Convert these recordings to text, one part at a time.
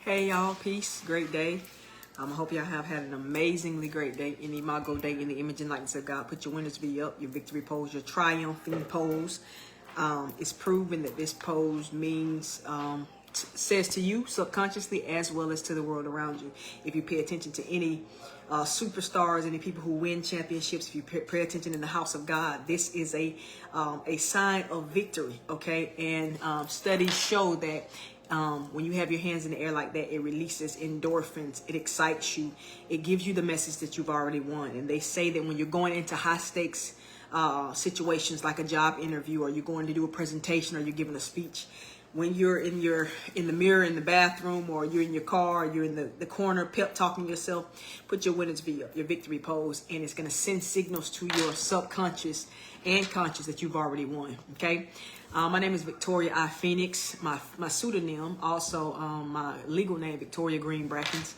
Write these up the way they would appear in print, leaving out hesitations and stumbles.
Hey y'all, peace, great day. I hope y'all have had an amazingly great day. In the imago day, in the image and likeness of God. Put your winners be up, your victory pose, your triumphing pose. It's proven that this pose means, says to you subconsciously as well as to the world around you. If you pay attention to any superstars, any people who win championships, if you pay attention in the house of God, this is a sign of victory, okay? And studies show that when you have your hands in the air like that, it releases endorphins, it excites you, it gives you the message that you've already won. And they say that when you're going into high stakes situations like a job interview, or you're going to do a presentation, or you're giving a speech, when you're in the mirror in the bathroom, or you're in your car, or you're in the corner pep talking yourself, put your winners be up, your victory pose, and it's going to send signals to your subconscious and conscious that you've already won. Okay. My name is Victoria A.C.E.s. My pseudonym, also my legal name, Victoria Green Brackens.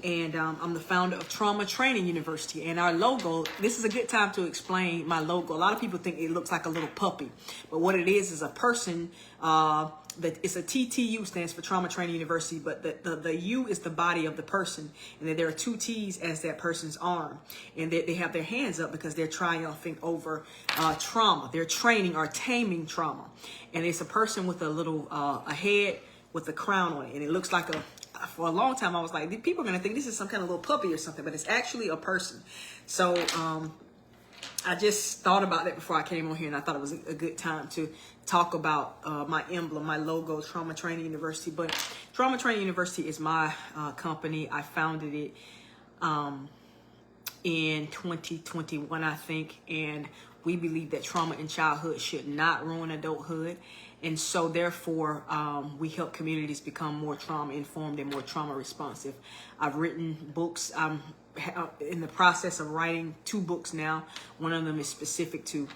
And I'm the founder of Trauma Training University. And our logo, this is a good time to explain my logo. A lot of people think it looks like a little puppy. But what it is a person, that it's a TTU, stands for Trauma Training University. But the U is the body of the person. And then there are two T's as that person's arm. And they have their hands up because they're triumphing over trauma. They're training or taming trauma. And it's a person with a little a head with a crown on it. And it looks like for a long time, I was like, people are going to think this is some kind of little puppy or something, but it's actually a person. So I just thought about that before I came on here, and I thought it was a good time to talk about my emblem, my logo, Trauma Training University. But Trauma Training University is my company. I founded it in 2021, I think, and we believe that trauma in childhood should not ruin adulthood. And so therefore, we help communities become more trauma informed and more trauma responsive. I've written books. I'm in the process of writing 2 books now. One of them is specific to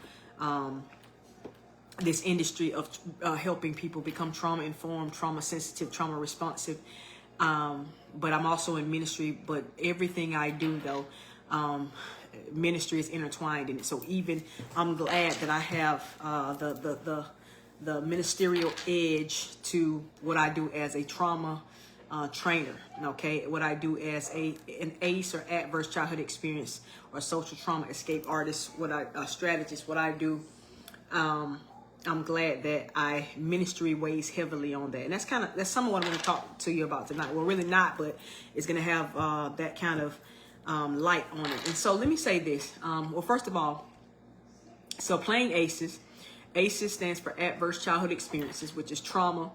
this industry of helping people become trauma informed, trauma sensitive, trauma responsive. But I'm also in ministry. But everything I do, though, ministry is intertwined in it. So even I'm glad that I have the ministerial edge to what I do as a trauma trainer, okay? What I do as an A.C.E.s or adverse childhood experience or social trauma escape artist, strategist, what I do. I'm glad that ministry weighs heavily on that. And that's some of what I'm going to talk to you about tonight. Well, really not, but it's going to have that kind of light on it. And so let me say this. Well, first of all, so playing A.C.E.s. A.C.E.s stands for Adverse Childhood Experiences, which is trauma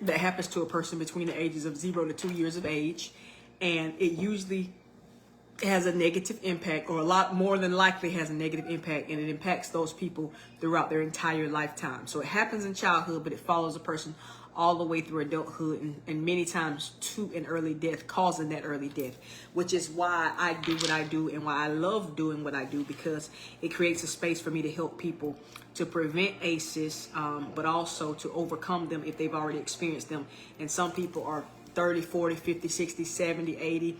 that happens to a person between the ages of 0 to 2 years of age. And it usually has a negative impact, or a lot more than likely has a negative impact, and it impacts those people throughout their entire lifetime. So it happens in childhood, but it follows a person all the way through adulthood, and many times to an early death, causing that early death, which is why I do what I do and why I love doing what I do, because it creates a space for me to help people to prevent A.C.E.s, but also to overcome them if they've already experienced them. And some people are 30, 40, 50, 60, 70, 80,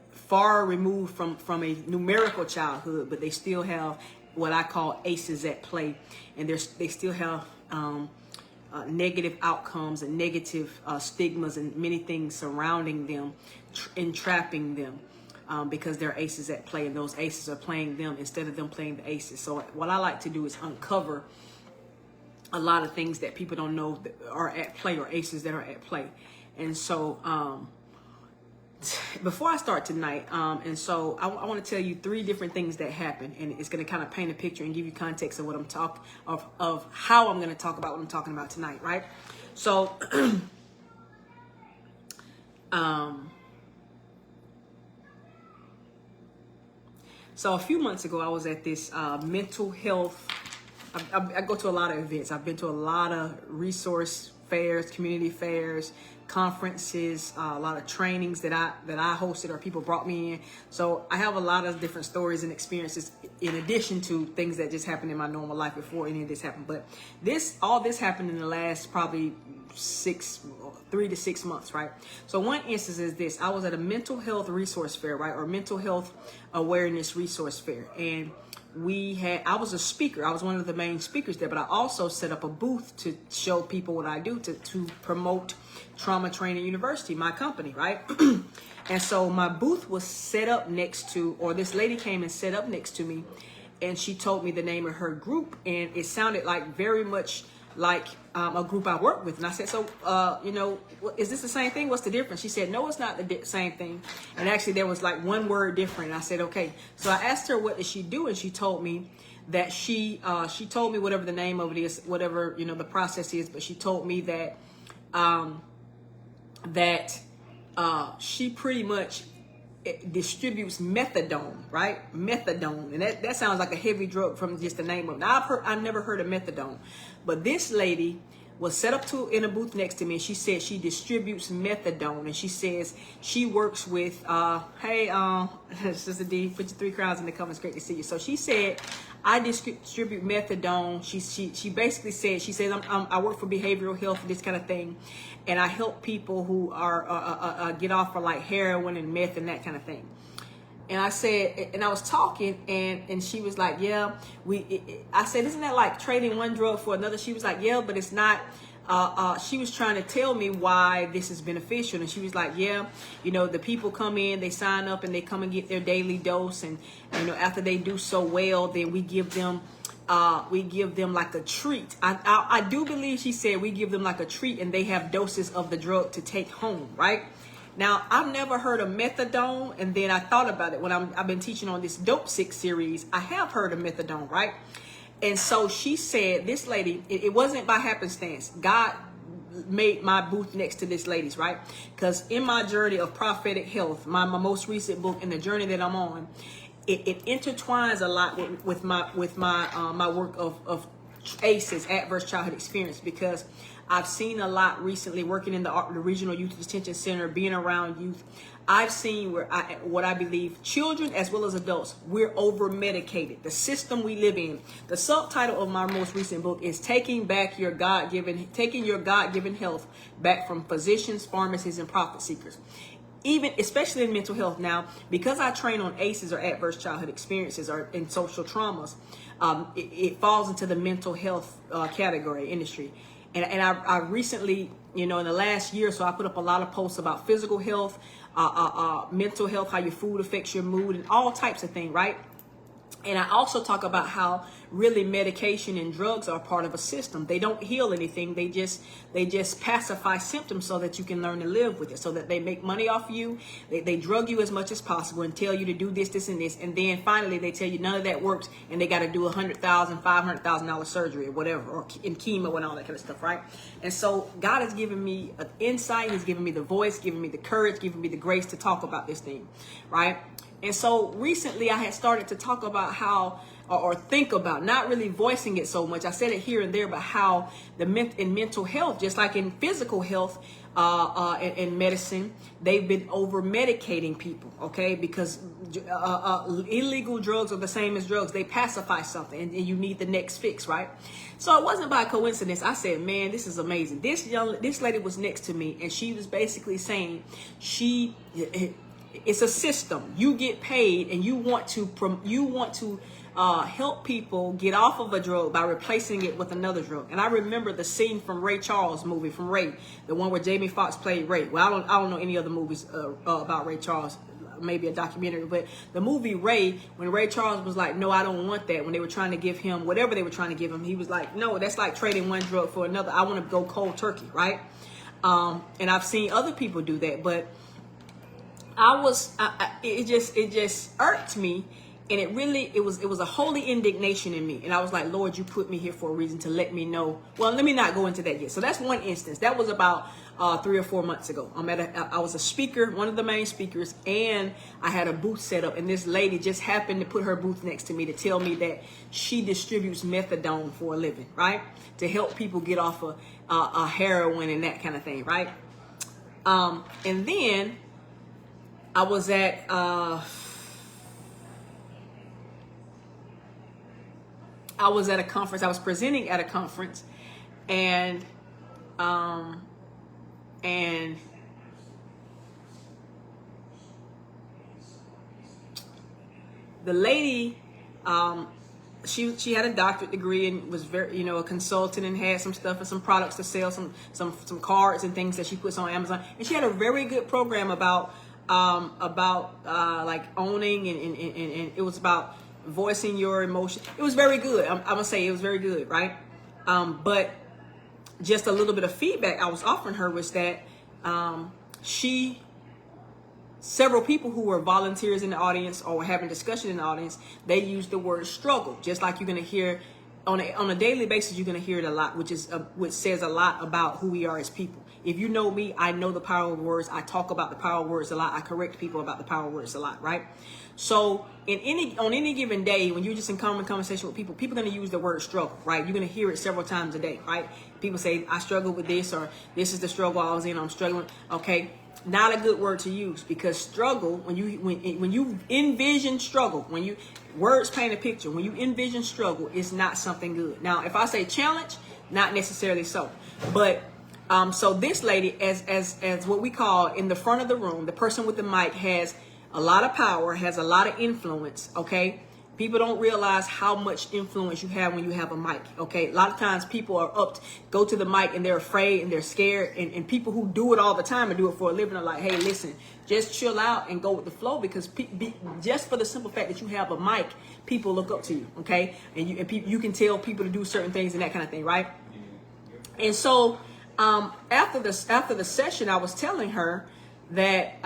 far removed from a numerical childhood, but they still have what I call A.C.E.s at play, and they still have negative outcomes and negative stigmas and many things surrounding them, entrapping them, because there are A.C.E.s at play, and those A.C.E.s are playing them instead of them playing the A.C.E.s. So what I like to do is uncover a lot of things that people don't know that are at play, or A.C.E.s that are at play. And so before I start tonight, and so I want to tell you 3 different things that happen, and it's going to kind of paint a picture and give you context of what I'm of how I'm going to talk about what I'm talking about tonight, right? So, so a few months ago, I was at this mental health. I go to a lot of events. I've been to a lot of resource fairs, community fairs, conferences, a lot of trainings that I hosted or people brought me in. So I have a lot of different stories and experiences in addition to things that just happened in my normal life before any of this happened. But all this happened in the last probably 3 to 6 months, right? So one instance is this. I was at a mental health resource fair, right? Or mental health awareness resource fair. And I was a speaker. I was one of the main speakers there, but I also set up a booth to show people what I do to promote Trauma Training University, my company, right? And so my booth was set up next to, or this lady came and set up next to me, and she told me the name of her group, and it sounded like very much like a group I work with. And I said, so, you know, is this the same thing? What's the difference? She said, no, it's not the same thing. And actually there was like one word different. And I said, okay. So I asked her, what does she do? And she told me that she told me whatever the name of it is, whatever, you know, the process is. But she told me that, she pretty much distributes methadone, right? Methadone. And that sounds like a heavy drug from just the name of it. Now I've never heard of methadone, but this lady was set up in a booth next to me, and she said she distributes methadone, and she says she works with hey Sister D, put your 3 crowns in the comments, great to see you. So she said, I distribute methadone. She basically said, she says, I work for behavioral health, this kind of thing, and I help people who are get off of like heroin and meth and that kind of thing. And I said, and I was talking, and she was like, yeah, I said, isn't that like trading one drug for another? She was like, yeah, but it's not. She was trying to tell me why this is beneficial. And she was like, yeah, you know, the people come in, they sign up, and they come and get their daily dose. And, you know, after they do so well, then we give them like a treat. I do believe she said we give them like a treat, and they have doses of the drug to take home, right? Now, I've never heard of methadone, and then I thought about it when I've been teaching on this Dope 6 series. I have heard of methadone, right? And so she said, this lady, it wasn't by happenstance. God made my booth next to this lady's, right? Because in my journey of prophetic health, my most recent book and the journey that I'm on, it intertwines a lot with my work of A.C.E.s, adverse childhood experience, because I've seen a lot recently working in the regional youth detention center, being around youth. I've seen what I believe children as well as adults, we're over medicated. The system we live in. The subtitle of my most recent book is taking your God-given health back from physicians, pharmacists, and profit seekers. Even especially in mental health. Now, because I train on A.C.E.s or adverse childhood experiences or in social traumas, it falls into the mental health category industry. And I recently, you know, in the last year or so, I put up a lot of posts about physical health, mental health, how your food affects your mood, and all types of things, right? And I also talk about how really medication and drugs are part of a system. They don't heal anything. They just pacify symptoms so that you can learn to live with it, so that they make money off of you. They drug you as much as possible and tell you to do this, this, and this. And then finally they tell you none of that works, and they got to do $100,000, $500,000 surgery or whatever, or in chemo and all that kind of stuff, right? And so God has given me an insight. He's given me the voice, given me the courage, given me the grace to talk about this thing, right? And so recently I had started to talk about how, or think about, not really voicing it so much. I said it here and there, but how in mental health, just like in physical health, in medicine, they've been over medicating people, okay? Because illegal drugs are the same as drugs. They pacify something, and you need the next fix, right? So it wasn't by coincidence. I said, man, this is amazing. This lady was next to me, and she was basically saying it's a system. You get paid, and you want to help people get off of a drug by replacing it with another drug. And I remember the scene from Ray Charles' movie, from Ray, the one where Jamie Foxx played Ray. Well, I don't know any other movies about Ray Charles, maybe a documentary, but the movie Ray, when Ray Charles was like, no, I don't want that, when they were trying to give him whatever they were trying to give him, he was like, no, that's like trading one drug for another. I want to go cold turkey, right? And I've seen other people do that, but it just irked me, and it was a holy indignation in me. And I was like, Lord, you put me here for a reason, to let me know. Well, let me not go into that yet. So that's one instance. That was about 3 or 4 months ago. I was a speaker, one of the main speakers, and I had a booth set up. And this lady just happened to put her booth next to me to tell me that she distributes methadone for a living, right? To help people get off of heroin and that kind of thing, right? And then I was at a conference. I was presenting at a conference, and the lady she had a doctorate degree and was very, a consultant and had some stuff and some products to sell, some cards and things that she puts on Amazon. And she had a very good program about like owning and it was about voicing your emotion. It was very good. I'm gonna say it was very good, right? But just a little bit of feedback I was offering her was that several people who were volunteers in the audience or were having discussion in the audience, they used the word struggle, just like you're going to hear on a daily basis. You're going to hear it a lot, which says a lot about who we are as people. If you know me, I know the power of words. I talk about the power of words a lot. I correct people about the power of words a lot, right? So on any given day, when you're just in common conversation with people are going to use the word struggle, right? You're going to hear it several times a day, right? People say, I struggle with this, or this is the struggle I was in, I'm struggling. Okay, not a good word to use, because struggle, when you envision struggle, words paint a picture. When you envision struggle, it's not something good. Now, if I say challenge, not necessarily so. But so this lady, as what we call in the front of the room, the person with the mic has a lot of power, has a lot of influence, okay? People don't realize how much influence you have when you have a mic, okay? A lot of times people are go to the mic and they're afraid and they're scared. And people who do it all the time and do it for a living are like, hey, listen, just chill out and go with the flow, because just for the simple fact that you have a mic, people look up to you, okay? And you can tell people to do certain things and that kind of thing, right? And so after the session, I was telling her that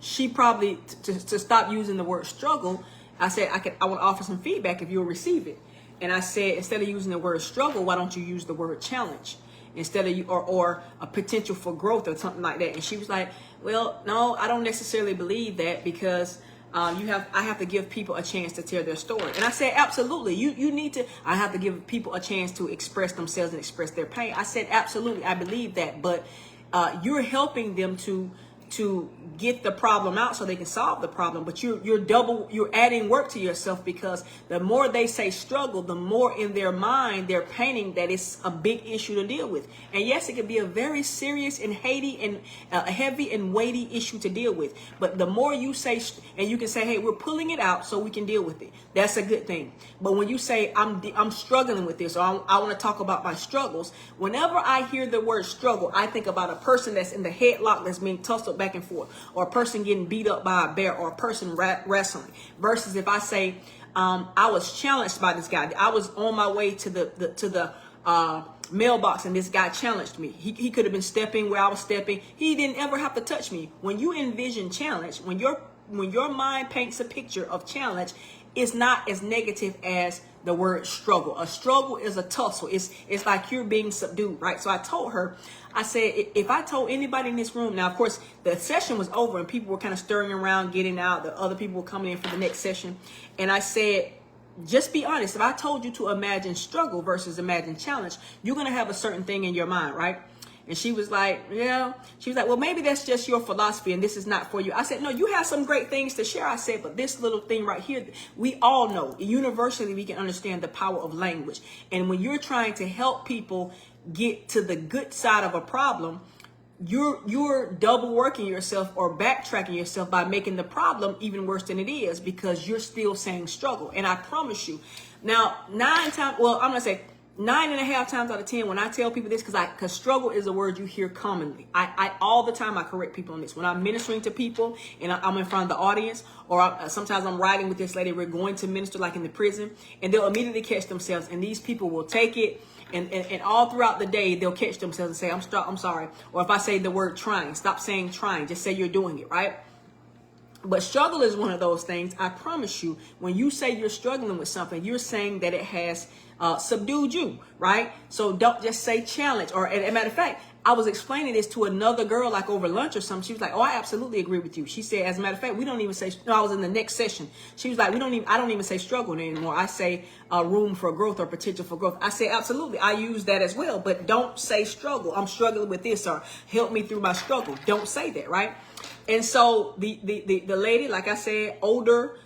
she probably to stop using the word struggle. I said I want to offer some feedback if you'll receive it. And I said, instead of using the word struggle, why don't you use the word challenge instead of or a potential for growth or something like that? And she was like, well, no, I don't necessarily believe that, because I have to give people a chance to tell their story. And I said, absolutely, you need to. I have to give people a chance to express themselves and express their pain. I said, absolutely, I believe that, but you're helping them to get the problem out so they can solve the problem, but you're adding work to yourself, because the more they say struggle, the more in their mind they're painting that it's a big issue to deal with. And yes, it can be a very serious and heavy and weighty issue to deal with, but the more you say, and you can say, hey, we're pulling it out so we can deal with it, that's a good thing. But when you say I'm struggling with this, or I want to talk about my struggles, whenever I hear the word struggle, I think about a person that's in the headlock that's being tussled back and forth, or a person getting beat up by a bear, or a person wrestling. Versus if I say I was challenged by this guy, I was on my way to the mailbox and this guy challenged me. He could have been stepping where I was stepping. He didn't ever have to touch me. When you envision challenge, when your mind paints a picture of challenge, it's not as negative as the word struggle. A struggle is a tussle. It's like you're being subdued, right? So I told her, I said, if I told anybody in this room, now of course the session was over and people were kind of stirring around, getting out, the other people were coming in for the next session. And I said, just be honest. If I told you to imagine struggle versus imagine challenge, you're going to have a certain thing in your mind, right? And she was like, yeah. She was like, well, maybe that's just your philosophy and this is not for you. I said, no, you have some great things to share. I said, but this little thing right here, we all know, universally, we can understand the power of language. And when you're trying to help people get to the good side of a problem, you're double working yourself or backtracking yourself by making the problem even worse than it is, because you're still saying struggle. And I promise you, now 9.5 times out of 10, when I tell people this, because struggle is a word you hear commonly. I all the time I correct people on this. When I'm ministering to people and I'm in front of the audience, or sometimes I'm riding with this lady, we're going to minister like in the prison, and they'll immediately catch themselves, and these people will take it. And all throughout the day, they'll catch themselves and say, I'm sorry. Or if I say the word trying, stop saying trying, just say you're doing it, right? But struggle is one of those things. I promise you, when you say you're struggling with something, you're saying that it has subdued you, right? So don't just say challenge. Or as a matter of fact, I was explaining this to another girl like over lunch or something. She was like, oh, I absolutely agree with you. She said, as a matter of fact, we don't even say, no, I was in the next session. She was like, I don't even say struggle anymore. I say room for growth or potential for growth. I say, absolutely. I use that as well, but don't say struggle. I'm struggling with this, or help me through my struggle. Don't say that, right? And so the lady, like I said, older,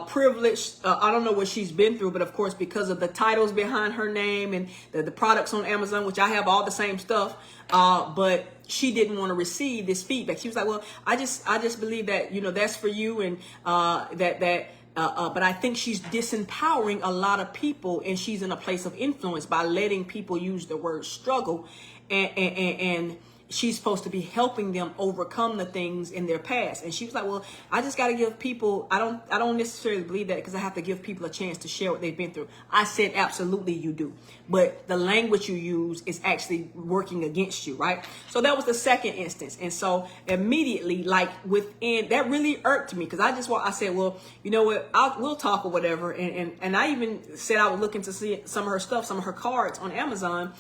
privileged. I don't know what she's been through, but of course, because of the titles behind her name and the products on Amazon, which I have all the same stuff, but she didn't want to receive this feedback. She was like, well, I just believe that, you know, that's for you. And but I think she's disempowering a lot of people, and she's in a place of influence by letting people use the word struggle, and she's supposed to be helping them overcome the things in their past. And she was like, well, I just got to give people, I don't necessarily believe that, because I have to give people a chance to share what they've been through. I said, absolutely you do. But the language you use is actually working against you, right? So that was the second instance. And so immediately, like within, that really irked me, because I said, well, you know what, we'll talk or whatever. And I even said I was looking to see some of her stuff, some of her cards on Amazon.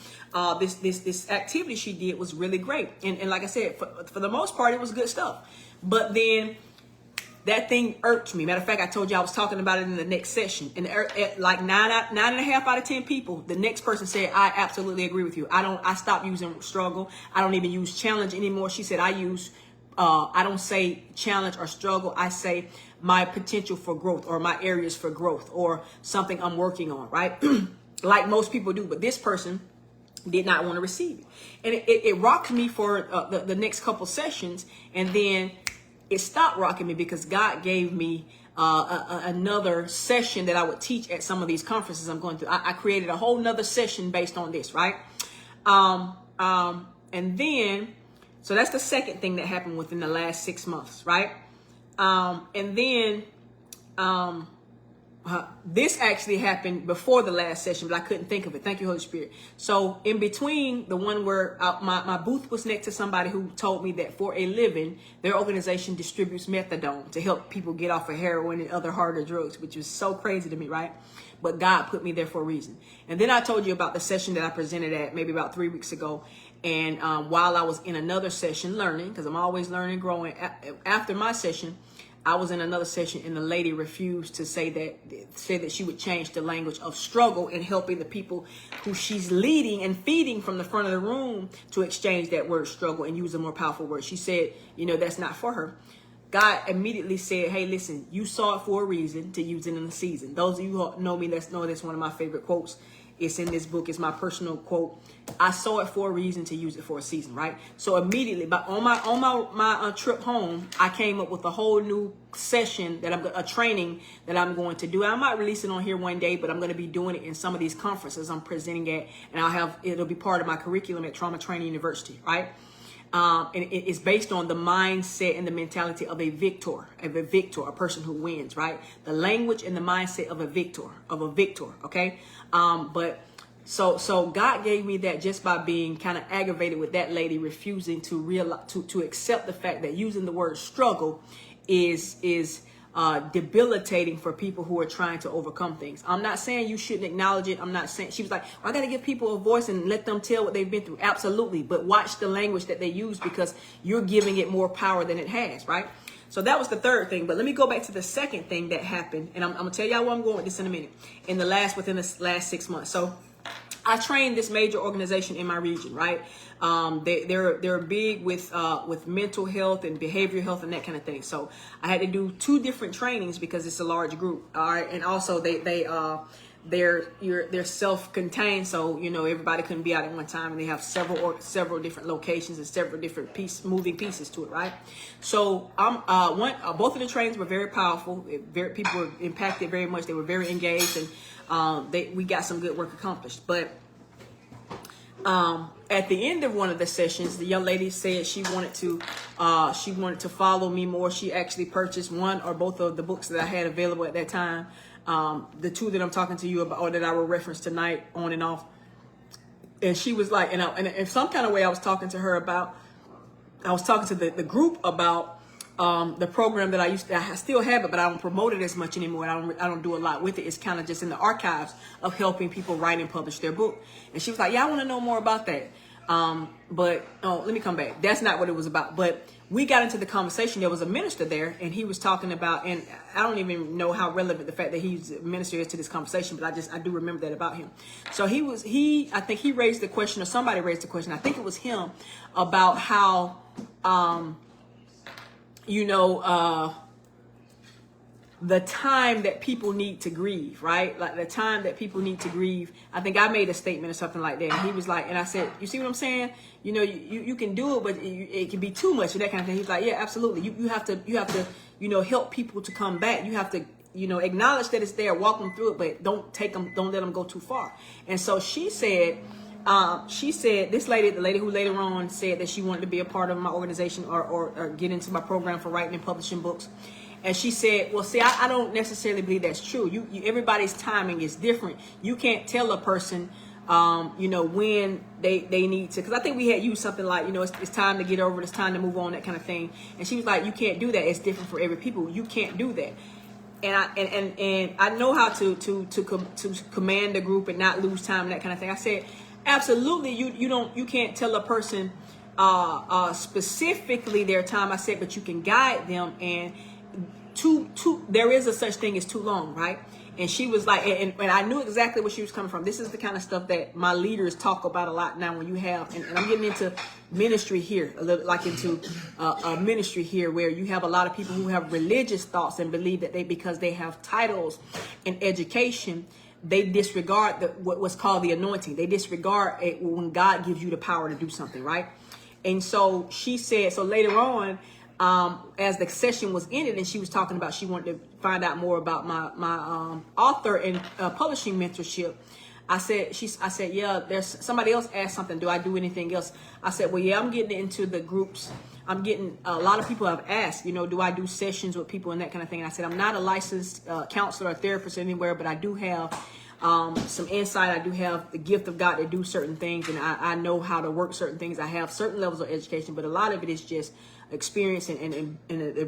This activity she did was really great. And like I said, for the most part, it was good stuff. But then that thing irked me. Matter of fact, I told you I was talking about it in the next session. And like 9.5 out of 10 people, the next person said, I absolutely agree with you. I stopped using struggle. I don't even use challenge anymore. She said, I don't say challenge or struggle. I say my potential for growth, or my areas for growth, or something I'm working on, right? Like most people do. But this person did not want to receive it. And it rocked me for the next couple sessions. And then it stopped rocking me because God gave me another session that I would teach at some of these conferences I'm going to. I created a whole nother session based on this, right? And then, so that's the second thing that happened within the last 6 months, right? And then, this actually happened before the last session, but I couldn't think of it. Thank you, Holy Spirit. So in between the one where my booth was next to somebody who told me that for a living, their organization distributes methadone to help people get off of heroin and other harder drugs, which was so crazy to me, right? But God put me there for a reason. And then I told you about the session that I presented at maybe about 3 weeks ago. And while I was in another session learning, because I'm always learning, growing, after my session, I was in another session, and the lady refused to say that she would change the language of struggle and helping the people who she's leading and feeding from the front of the room to exchange that word struggle and use a more powerful word. She said, you know, that's not for her. God immediately said, hey, listen, you saw it for a reason to use it in the season. Those of you who know me, that's one of my favorite quotes. It's in this book. It's my personal quote. I saw it for a reason to use it for a season, right? So immediately, but on my trip home, I came up with a whole new session a training that I'm going to do. I might release it on here one day, but I'm going to be doing it in some of these conferences I'm presenting at, and it'll be part of my curriculum at Trauma Training University, right? And it's based on the mindset and the mentality of a victor, a person who wins, right? The language and the mindset of a victor, okay? But so God gave me that just by being kind of aggravated with that lady refusing to realize, to accept the fact that using the word struggle is debilitating for people who are trying to overcome things. I'm not saying you shouldn't acknowledge it. I'm not saying, she was like, well, I got to give people a voice and let them tell what they've been through. Absolutely. But watch the language that they use, because you're giving it more power than it has, right? So that was the third thing. But let me go back to the second thing that happened. And I'm going to tell y'all where I'm going with this in a minute. Within the last 6 months. So I trained this major organization in my region, right? They're big with mental health and behavioral health and that kind of thing. So I had to do 2 different trainings because it's a large group. All right, and also they're self-contained, so you know everybody couldn't be out at one time, and they have several different locations and several different moving pieces to it, right? So both of the trainings were very powerful. People were impacted very much. They were very engaged, and we got some good work accomplished. But at the end of one of the sessions, the young lady said she wanted to follow me more. She actually purchased one or both of the books that I had available at that time. The 2 that I'm talking to you about, or that I will reference tonight, on and off. And she was like, and in some kind of way, I was talking to the group about the program that I still have it, but I don't promote it as much anymore. I don't do a lot with it. It's kind of just in the archives of helping people write and publish their book. And she was like, yeah, I want to know more about that. But let me come back. That's not what it was about. But we got into the conversation. There was a minister there, and he was talking about, and I don't even know how relevant the fact that he's a minister is to this conversation, but I do remember that about him. So I think he raised the question, or somebody raised the question, I think it was him, about how, the time that people need to grieve, right? Like the time that people need to grieve. I think I made a statement or something like that. And he was like, and I said, you see what I'm saying? You know, you can do it, but it can be too much and that kind of thing. He's like, yeah, absolutely. You have to, you know, help people to come back. You have to, you know, acknowledge that it's there, walk them through it, but don't let them go too far. And so she said, this lady, the lady who later on said that she wanted to be a part of my organization or get into my program for writing and publishing books. And she said, well, see, I don't necessarily believe that's true. Everybody's timing is different. You can't tell a person, you know, when they need to, because I think we had used something like, you know, it's time to get over it, it's time to move on, that kind of thing. And she was like, you can't do that. It's different for every people. You can't do that. And I know how to command the group and not lose time and that kind of thing. I said, absolutely, you can't tell a person specifically their time. I said, but you can guide them, and there is a such thing as too long, right? And she was like, and I knew exactly where she was coming from. This is the kind of stuff that my leaders talk about a lot now. When you have, and I'm getting into ministry here, a little like into a ministry here, where you have a lot of people who have religious thoughts and believe that because they have titles and education, they disregard what's called the anointing. They disregard it when God gives you the power to do something, right? And so she said, so later on, as the session was ended and she was talking about, she wanted to find out more about my author and publishing mentorship. I said, yeah, there's somebody else asked something. Do I do anything else? I said, well, yeah, I'm getting into the groups. I'm getting, a lot of people have asked, you know, do I do sessions with people and that kind of thing? And I said, I'm not a licensed counselor or therapist anywhere, but I do have some insight. I do have the gift of God to do certain things, and I know how to work certain things. I have certain levels of education, but a lot of it is just experience and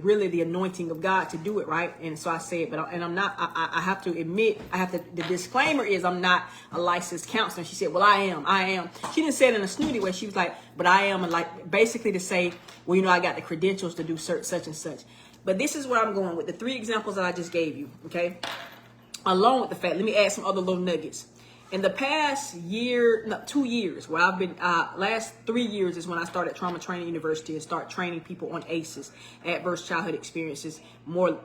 really the anointing of God to do it, right? And so I said, I'm not, I have to admit, the disclaimer is I'm not a licensed counselor. She said, well, I am. She didn't say it in a snooty way. She was like, but I am, and like basically to say, well, you know, I got the credentials to do such and such. But this is where I'm going with the 3 examples that I just gave you, okay? Along with the fact, let me add some other little nuggets. In the past 2 years, where I've been, last 3 years is when I started Trauma Training University and start training people on A.C.E.s, adverse childhood experiences. More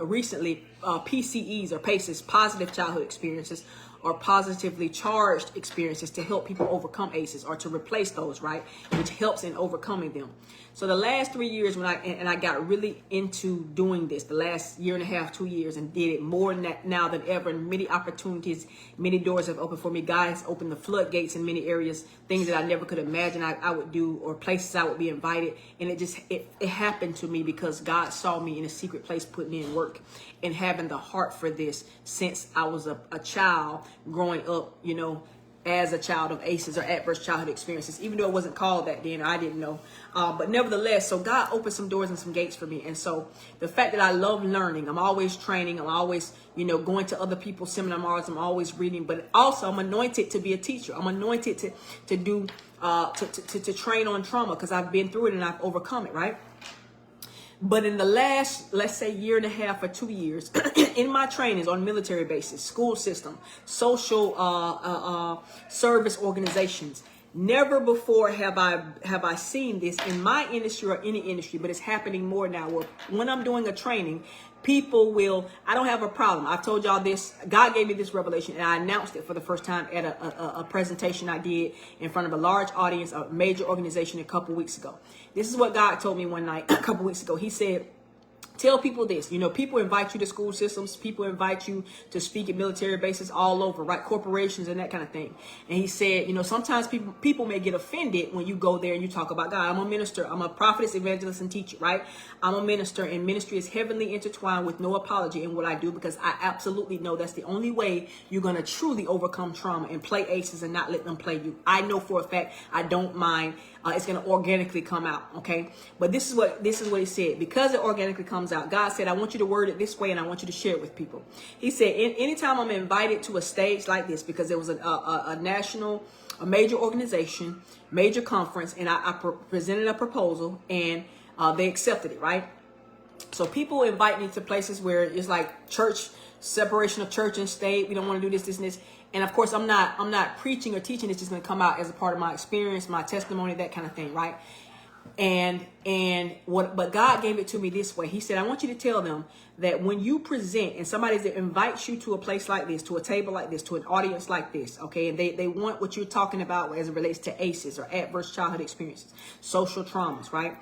recently, P.C.E.s or PACEs, positive childhood experiences, or positively charged experiences to help people overcome A.C.E.s or to replace those, right? Which helps in overcoming them. So the last 3 years when I got really into doing this, the last 1.5 years, 2 years, and did it more now than ever, and many opportunities, many doors have opened for me. God has opened the floodgates in many areas, things that I never could imagine I would do, or places I would be invited. And it happened to me because God saw me in a secret place putting in work and having the heart for this since I was a child growing up, you know, as a child of A.C.E.s or adverse childhood experiences, even though it wasn't called that then, I didn't know. But nevertheless, so God opened some doors and some gates for me. And so the fact that I love learning, I'm always training, I'm always, you know, going to other people's seminars, I'm always reading, but also I'm anointed to be a teacher. I'm anointed to do, to train on trauma because I've been through it and I've overcome it, right? But in the last, let's say 1.5 years or 2 years, in my trainings on military bases, school system, social service organizations, never before have I seen this in my industry or any industry, but it's happening more now. Where when I'm doing a training, people will, I don't have a problem. I've told y'all this. God gave me this revelation, and I announced it for the first time at a presentation I did in front of a large audience, a major organization a couple weeks ago. This is what God told me one night a couple weeks ago. He said, tell people this, you know, people invite you to school systems, people invite you to speak at military bases all over, right? Corporations and that kind of thing. And he said, you know, sometimes people may get offended when you go there and you talk about God. I'm a minister. I'm a prophetess, evangelist, and teacher, right? I'm a minister, and ministry is heavily intertwined with no apology in what I do, because I absolutely know that's the only way you're going to truly overcome trauma and play aces and not let them play you. I know for a fact I don't mind. It's going to organically come out, okay? But this is what he said. Because it organically comes out, God said, I want you to word it this way, and I want you to share it with people. He said, anytime I'm invited to a stage like this, because there was a major organization, major conference, and I presented a proposal, and they accepted it, right? So people invite me to places where it's like church, separation of church and state. We don't want to do this, and this. And of course, I'm not preaching or teaching. It's just going to come out as a part of my experience, my testimony, that kind of thing, right? But God gave it to me this way. He said, I want you to tell them that when you present and somebody that invites you to a place like this, to a table like this, to an audience like this, okay, and they want what you're talking about as it relates to ACEs or adverse childhood experiences, social traumas, right?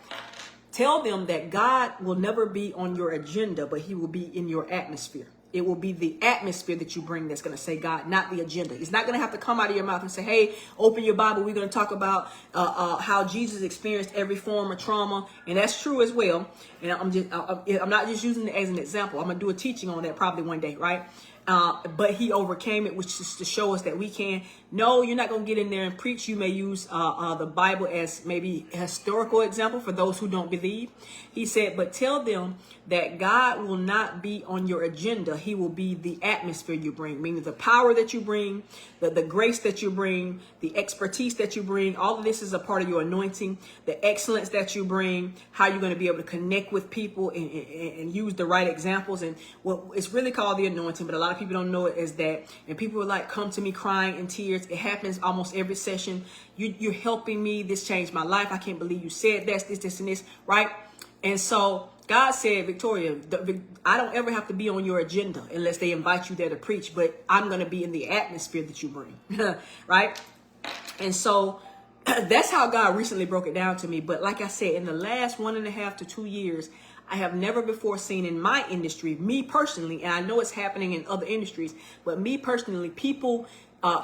Tell them that God will never be on your agenda, but he will be in your atmosphere. It will be the atmosphere that you bring that's going to say God, not the agenda. It's not going to have to come out of your mouth and say, hey, open your Bible. We're going to talk about how Jesus experienced every form of trauma. And that's true as well. And I'm not just using it as an example. I'm going to do a teaching on that probably one day, right? But he overcame it, which is to show us that we can. No, you're not going to get in there and preach. You may use the Bible as maybe a historical example for those who don't believe. He said, but tell them that God will not be on your agenda. He will be the atmosphere you bring, meaning the power that you bring, the grace that you bring, the expertise that you bring. All of this is a part of your anointing, the excellence that you bring, how you're going to be able to connect with people and use the right examples. And well, it's really called the anointing, but a lot of people don't know it as that. And people are like, come to me crying in tears. It happens almost every session. You're helping me. This changed my life. I can't believe you said this, and this, right? And so God said, Victoria, I don't ever have to be on your agenda unless they invite you there to preach, but I'm going to be in the atmosphere that you bring, right? And so that's how God recently broke it down to me. But like I said, in the last 1.5 to 2 years, I have never before seen in my industry, me personally, and I know it's happening in other industries, but me personally, people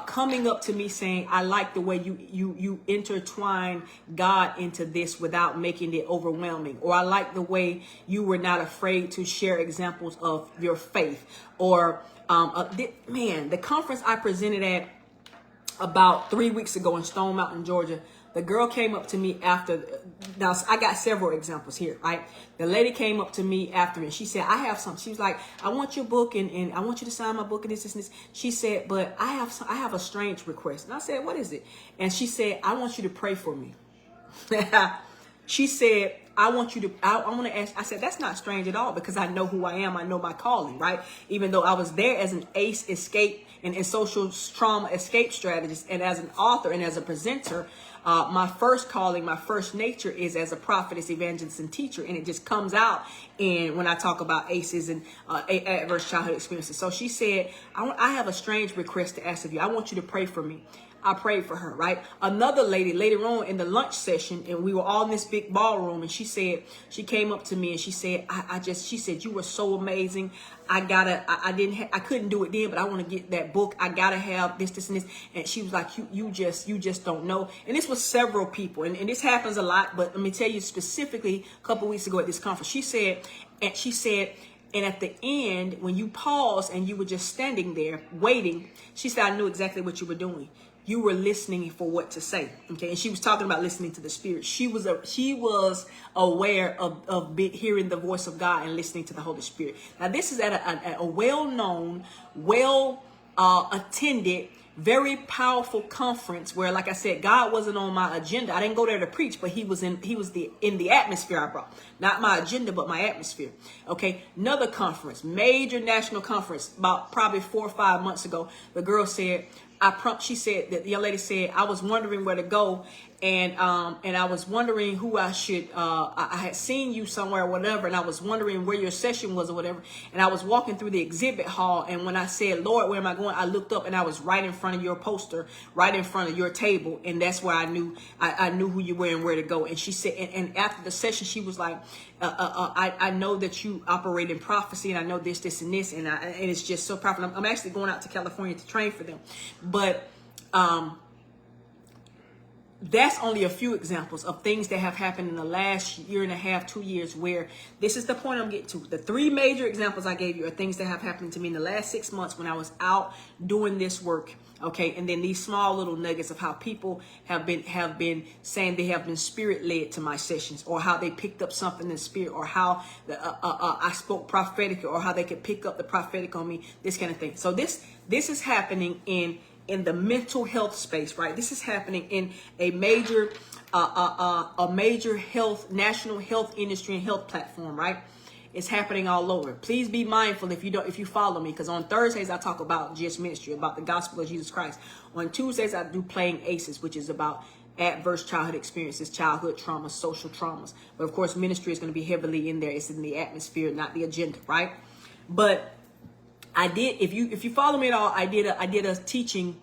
coming up to me saying, I like the way you intertwine God into this without making it overwhelming. Or I like the way you were not afraid to share examples of your faith. Or, the conference I presented at about 3 weeks ago in Stone Mountain, Georgia, the girl came up to me after. Now, I got several examples here, right? The lady came up to me after and she said, I have something. She was like, I want your book and I want you to sign my book and this and this. She said, but I have a strange request. And I said, what is it? And she said, I want you to pray for me. She said, I want to ask. I said, that's not strange at all because I know who I am. I know my calling, right? Even though I was there as an ACE escape and social trauma escape strategist and as an author and as a presenter, my first calling, my first nature is as a prophetess, evangelist, and teacher. And it just comes out when I talk about ACEs and adverse childhood experiences. So she said, I have a strange request to ask of you. I want you to pray for me. I prayed for her, right? Another lady later on in the lunch session, and we were all in this big ballroom, and she came up to me and she said, she said, you were so amazing. I couldn't do it then, but I want to get that book. I gotta have this, and this. And she was like, you just don't know. And this was several people, and this happens a lot, but let me tell you specifically a couple weeks ago at this conference, she said, and at the end, when you paused and you were just standing there waiting, she said, I knew exactly what you were doing. You were listening for what to say. Okay. And she was talking about listening to the Spirit. She was aware of hearing the voice of God and listening to the Holy Spirit. Now, this is at a well-known, attended, very powerful conference where, like I said, God wasn't on my agenda. I didn't go there to preach, but he was in the atmosphere I brought. Not my agenda, but my atmosphere. Okay. Another conference, major national conference, about probably 4 or 5 months ago. The girl said, she said that the young lady said, I was wondering where to go. And I was wondering who I should, I had seen you somewhere or whatever. And I was wondering where your session was or whatever. And I was walking through the exhibit hall. And when I said, Lord, where am I going? I looked up and I was right in front of your poster, right in front of your table. And that's where I knew who you were and where to go. And she said, and after the session, she was like, I know that you operate in prophecy and I know this, and this. And it's just so powerful. I'm actually going out to California to train for them. But, that's only a few examples of things that have happened in the last 1.5 to 2 years where this is the point I'm getting to. The 3 major examples I gave you are things that have happened to me in the last 6 months when I was out doing this work. Okay. And then these small little nuggets of how people have been saying they have been spirit led to my sessions, or how they picked up something in spirit, or how I spoke prophetic, or how they could pick up the prophetic on me, this kind of thing. So this is happening in the mental health space, right? This is happening in a major health, national health industry and health platform, right? It's happening all over. Please be mindful if you follow me, because on Thursdays I talk about GS ministry, about the gospel of Jesus Christ. On Tuesdays I do playing ACEs, which is about adverse childhood experiences, childhood traumas, social traumas. But of course, ministry is going to be heavily in there. It's in the atmosphere, not the agenda, right? But I did, if you follow me at all, I did a teaching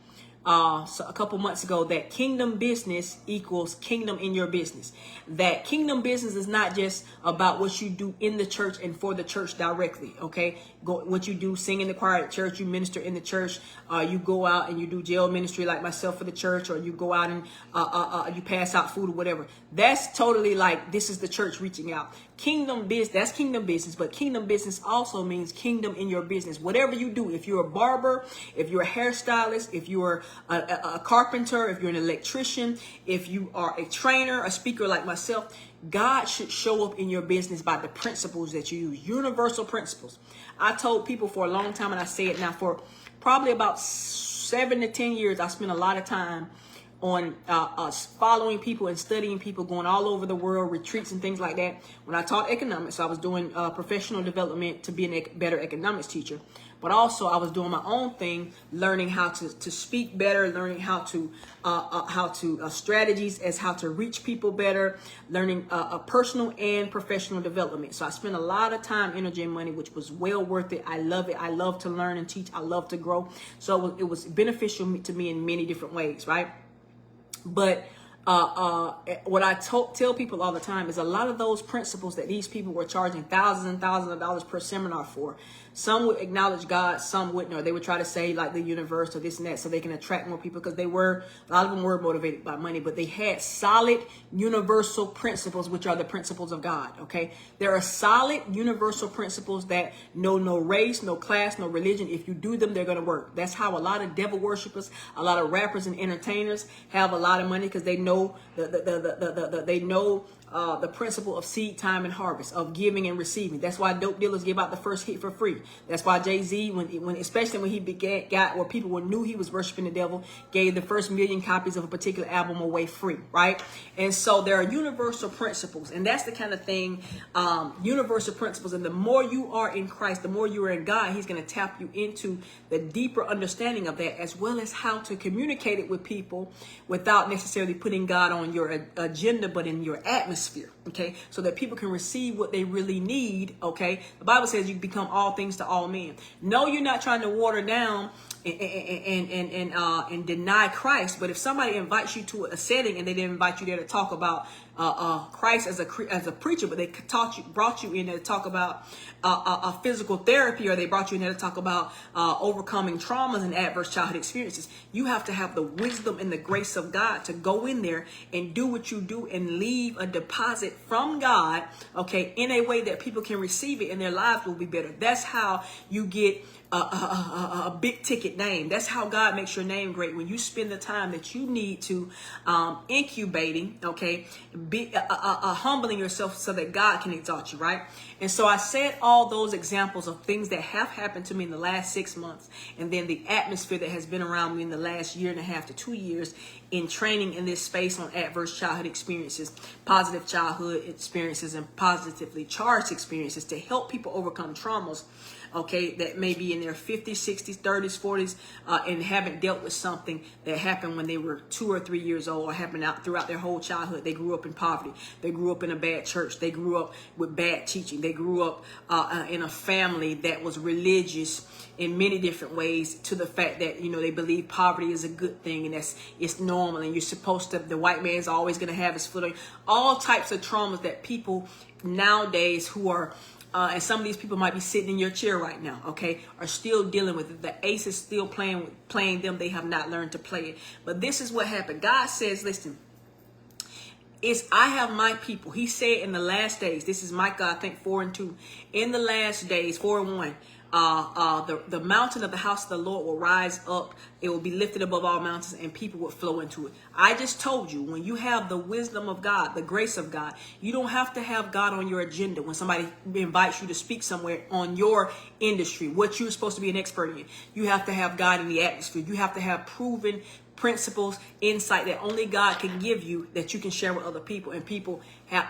so a couple months ago that kingdom business equals kingdom in your business. That kingdom business is not just about what you do in the church and for the church directly, okay? What you do, sing in the choir at church, you minister in the church, you go out and you do jail ministry like myself for the church, or you go out and you pass out food or whatever. That's totally like, this is the church reaching out. Kingdom business, that's kingdom business, but kingdom business also means kingdom in your business. Whatever you do, if you're a barber, if you're a hairstylist, if you're a carpenter, if you're an electrician, if you are a trainer, a speaker like myself, God should show up in your business by the principles that you use, universal principles. I told people for a long time, and I say it now, for probably about 7 to 10 years, I spent a lot of time on following people and studying people, going all over the world, retreats and things like that. When I taught economics, I was doing professional development to be a better economics teacher. But also I was doing my own thing, learning how to speak better, learning how to strategies as how to reach people better, learning personal and professional development. So I spent a lot of time, energy, and money, which was well worth it. I love it. I love to learn and teach. I love to grow. So it was beneficial to me in many different ways, right? But what I tell people all the time is a lot of those principles that these people were charging thousands and thousands of dollars per seminar for, some would acknowledge God, some wouldn't, or they would try to say like the universe or this and that so they can attract more people, because a lot of them were motivated by money, but they had solid universal principles, which are the principles of God, okay? There are solid universal principles that know no race, no class, no religion. If you do them, they're going to work. That's how a lot of devil worshipers, a lot of rappers and entertainers have a lot of money, because they know the principle of seed time and harvest, of giving and receiving. That's why dope dealers give out the first hit for free. That's why Jay-Z, especially when he got where people knew he was worshiping the devil, gave the first 1 million copies of a particular album away free, right? And so there are universal principles, and that's the kind of thing, universal principles. And the more you are in Christ, the more you are in God, he's going to tap you into the deeper understanding of that, as well as how to communicate it with people without necessarily putting God on your agenda, but in your atmosphere, okay? So that people can receive what they really need, okay? The Bible says you become all things to all men. No, you're not trying to water down and deny Christ, but if somebody invites you to a setting and they didn't invite you there to talk about Christ as a preacher, but they brought you in there to talk about physical therapy, or they brought you in there to talk about overcoming traumas and adverse childhood experiences, you have to have the wisdom and the grace of God to go in there and do what you do and leave a deposit from God, okay, in a way that people can receive it and their lives will be better. That's how you get a big ticket name. That's how God makes your name great, when you spend the time that you need to incubating, okay, humbling yourself so that God can exalt you, right? And so I said all those examples of things that have happened to me in the last 6 months, and then the atmosphere that has been around me in the last 1.5 to 2 years in training in this space on adverse childhood experiences, positive childhood experiences, and positively charged experiences to help people overcome traumas, okay, that may be in their 50s, 60s, 30s, 40s, and haven't dealt with something that happened when they were 2 or 3 years old, or happened throughout their whole childhood. They grew up in poverty. They grew up in a bad church. They grew up with bad teaching. They grew up in a family that was religious in many different ways, to the fact that, they believe poverty is a good thing, and it's normal, and you're supposed to, the white man's always going to have his foot on you. All types of traumas that people nowadays who are and some of these people might be sitting in your chair right now, okay, are still dealing with it. The A.C.E.s is still playing them. They have not learned to play it. But this is what happened. God says, listen, I have my people. He said in the last days, this is Micah, I think 4:2, in the last days, 4:1, the mountain of the house of the Lord will rise up. It will be lifted above all mountains, and people will flow into it. I just told you, when you have the wisdom of God, the grace of God, you don't have to have God on your agenda. When somebody invites you to speak somewhere on your industry, what you're supposed to be an expert in, you have to have God in the atmosphere. You have to have proven principles, insight that only God can give you, that you can share with other people. And people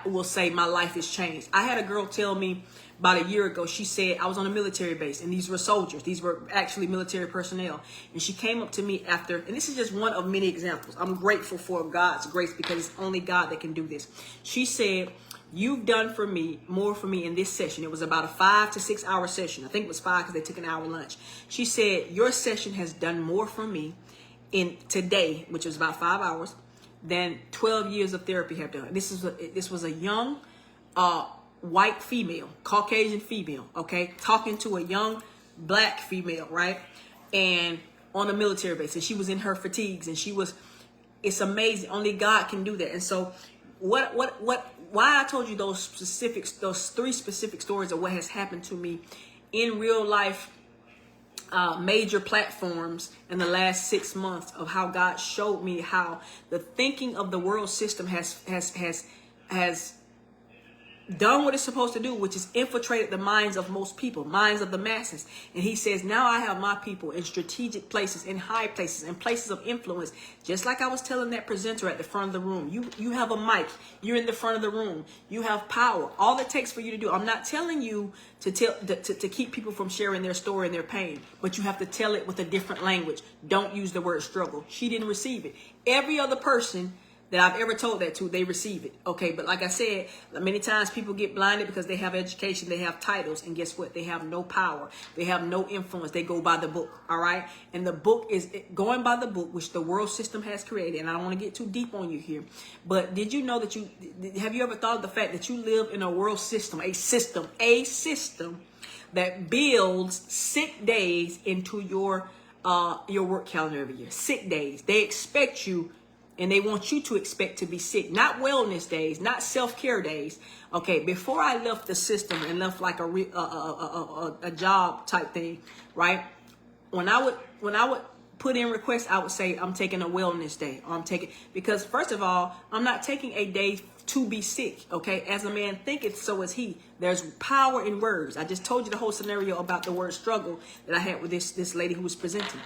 will say, my life has changed. I had a girl tell me about a year ago, she said, I was on a military base and these were soldiers. These were actually military personnel. And she came up to me after, and this is just one of many examples. I'm grateful for God's grace because it's only God that can do this. She said, you've done for me, more for me in this session. It was about a 5 to 6 hour session. I think it was 5 because they took an hour lunch. She said, your session has done more for me in today, which was about 5 hours, than 12 years of therapy have done. This was a young, white female, Caucasian female, okay, talking to a young black female, right? And on a military base, and she was in her fatigues, and it's amazing. Only God can do that. And so why I told you those 3 specific stories of what has happened to me in real life, major platforms in the last 6 months, of how God showed me how the thinking of the world system has done what it's supposed to do, which is infiltrated the minds of most people, minds of the masses. And he says, now I have my people in strategic places, in high places, in places of influence. Just like I was telling that presenter at the front of the room, you have a mic, you're in the front of the room, you have power. All it takes for you to do, I'm not telling you to keep people from sharing their story and their pain, but you have to tell it with a different language. Don't use the word struggle. She didn't receive it. Every other person that I've ever told that to, they receive it. Okay, but like I said, many times people get blinded because they have education, they have titles, and guess what? They have no power. They have no influence. They go by the book, all right? And the book is going by the book, which the world system has created. And I don't want to get too deep on you here, but did you know that have you ever thought of the fact that you live in a world system, a system that builds sick days into your work calendar every year? Sick days. They expect you, and they want you to expect to be sick, not wellness days, not self-care days. Okay, before I left the system and left like a job type thing, right? When I would put in requests, I would say I'm taking a wellness day, or because first of all, I'm not taking a day to be sick. Okay, as a man thinketh, so is he. There's power in words. I just told you the whole scenario about the word struggle that I had with this lady who was presenting,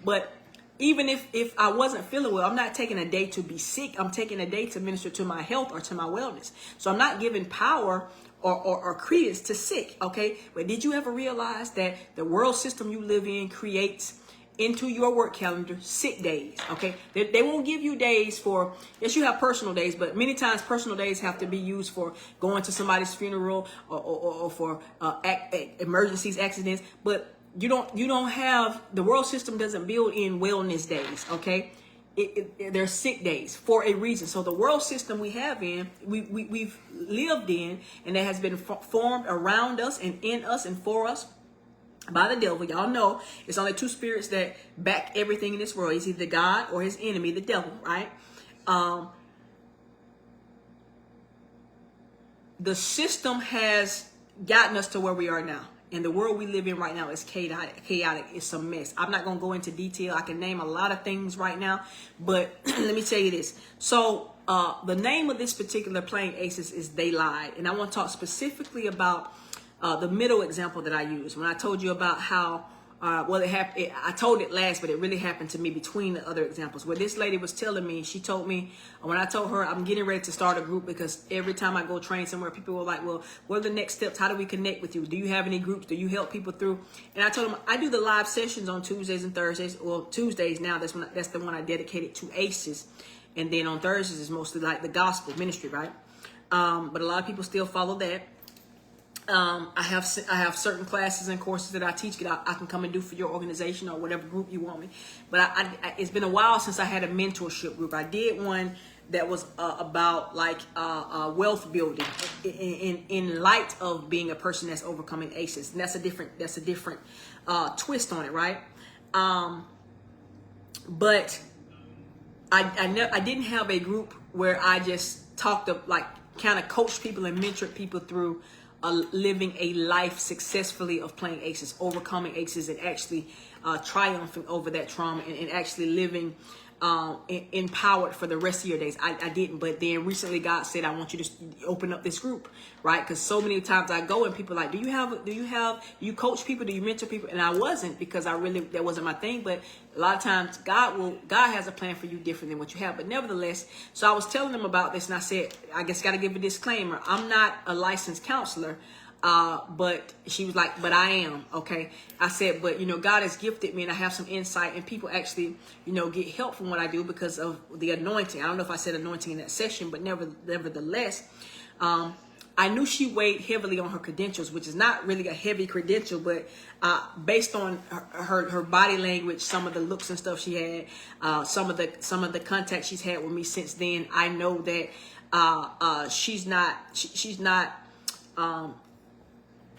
but even if I wasn't feeling well, I'm not taking a day to be sick. I'm taking a day to minister to my health or to my wellness. So I'm not giving power or credence to sick, okay? But did you ever realize that the world system you live in creates into your work calendar sick days, okay? They won't give you days for, yes, you have personal days, but many times personal days have to be used for going to somebody's funeral or for emergencies, accidents, but you don't have, the world system doesn't build in wellness days, okay? They're sick days for a reason. So the world system we have we've lived in, and that has been formed around us and in us and for us by the devil. Y'all know it's only 2 spirits that back everything in this world. It's either God or his enemy, the devil, right? The system has gotten us to where we are now. And the world we live in right now is chaotic. It's a mess. I'm not going to go into detail. I can name a lot of things right now, but let me tell you this. So the name of this particular playing A.C.E.s is They Lied. And I want to talk specifically about the middle example that I used. When I told you about how, I told it last, but it really happened to me between the other examples, where this lady was telling me, she told me, when I told her I'm getting ready to start a group, because every time I go train somewhere, people were like, well, what are the next steps? How do we connect with you? Do you have any groups? Do you help people through? And I told them I do the live sessions on Tuesdays and Thursdays, or Tuesdays now. That's the one I dedicated to A.C.E.s. And then on Thursdays is mostly like the gospel ministry, right? But a lot of people still follow that. I have certain classes and courses that I teach that I can come and do for your organization or whatever group you want me. But it's been a while since I had a mentorship group. I did one that was about like wealth building in light of being a person that's overcoming A.C.E.s. And that's a different twist on it, right? But I didn't have a group where I just talked of like kind of coached people and mentored people through living a life successfully of playing A.C.E.s, overcoming A.C.E.s, and actually triumphing over that trauma and actually living empowered for the rest of your days. I didn't, but then recently God said, I want you to open up this group, right? Because so many times I go and people are like, do you coach people? Do you mentor people? And I wasn't, because that wasn't my thing. But a lot of times God has a plan for you different than what you have. But nevertheless, so I was telling them about this, and I said, I guess got to give a disclaimer. I'm not a licensed counselor. But she was like, but I am, okay. I said, but God has gifted me, and I have some insight, and people actually, get help from what I do because of the anointing. I don't know if I said anointing in that session, but nevertheless, I knew she weighed heavily on her credentials, which is not really a heavy credential, but based on her body language, some of the looks and stuff she had, some of the contact she's had with me since then, I know that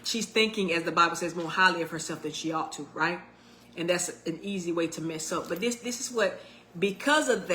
she's thinking, as the Bible says, more highly of herself than she ought to, right? And that's an easy way to mess up. But this is what, because of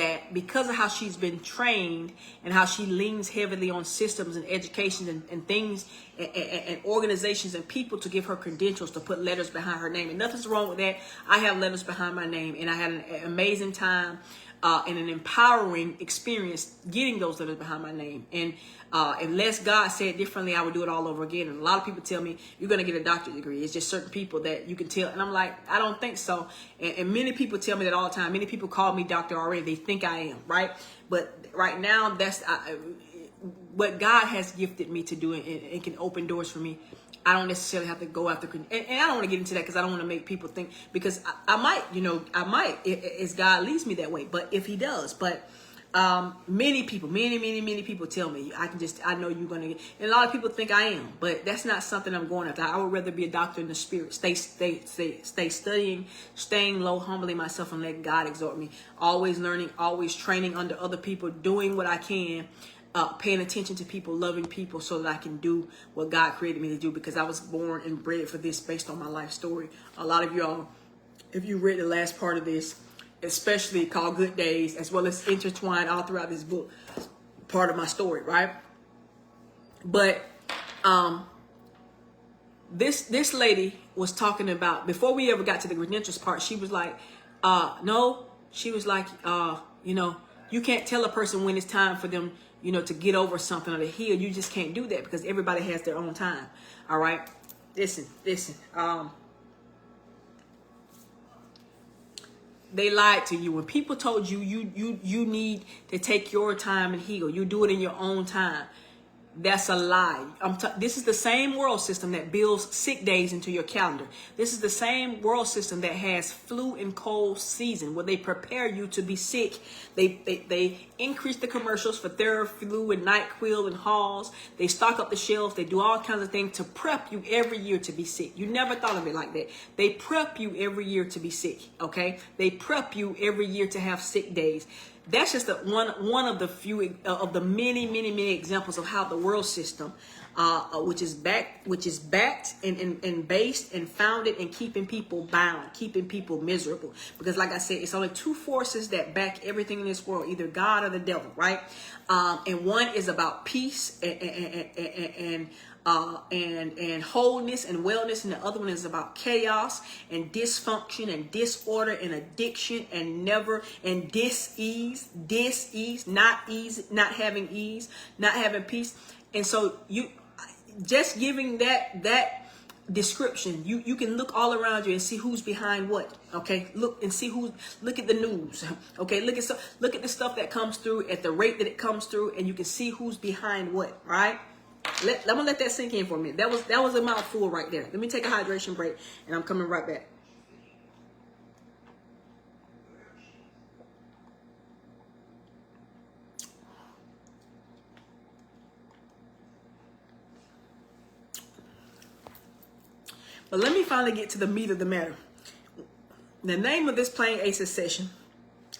how she's been trained and how she leans heavily on systems and education and things and organizations and people to give her credentials, to put letters behind her name. And nothing's wrong with that. I have letters behind my name, and I had an amazing time and an empowering experience getting those letters behind my name. And unless God said differently, I would do it all over again. And a lot of people tell me, you're going to get a doctorate degree. It's just certain people that you can tell. And I'm like, I don't think so. And many people tell me that all the time. Many people call me doctor already. They think I am, right? But right now, that's what God has gifted me to do, and it can open doors for me. I don't necessarily have to go after, and I don't want to get into that because I don't want to make people think, because I might, as God leads me that way. But if He does, but many people tell me, I know you're gonna get, and a lot of people think I am, but that's not something I'm going after. I would rather be a doctor in the spirit, stay studying, staying low, humbling myself, and let God exhort me. Always learning, always training under other people, doing what I can. Paying attention to people, loving people, so that I can do what God created me to do, because I was born and bred for this based on my life story. A lot of y'all, if you read the last part of this, especially called Good Days, as well as intertwined all throughout this book, part of my story, right? But this lady was talking about, before we ever got to the credentials part, she was like, no, she was like, you can't tell a person when it's time for them, to get over something or to heal. You just can't do that, because everybody has their own time. All right. Listen. They lied to you. When people told you, you need to take your time and heal, you do it in your own time. That's a lie. This is the same world system that builds sick days into your calendar. This is the same world system that has flu and cold season, where they prepare you to be sick. They increase the commercials for Theraflu and NyQuil and Halls. They stock up the shelves. They do all kinds of things to prep you every year to be sick. You never thought of it like that. They prep you every year to be sick, okay? They prep you every year to have sick days. That's just one of the few of the many examples of how the world system, which is backed and based and founded and keeping people bound, keeping people miserable. Because, like I said, it's only two forces that back everything in this world: either God or the devil, right? And one is about peace and wholeness and wellness, and the other one is about chaos and dysfunction and disorder and addiction and dis-ease, not having ease, not having peace. And so you just giving that description, you can look all around you and see who's behind what. Okay, look and see look at the news. Okay, look at the stuff that comes through at the rate that it comes through, and you can see who's behind what, right? I'm gonna let that sink in for a minute. That was a mouthful right there. Let me take a hydration break, and I'm coming right back. But let me finally get to the meat of the matter. The name of this Playing A.C.E.s session,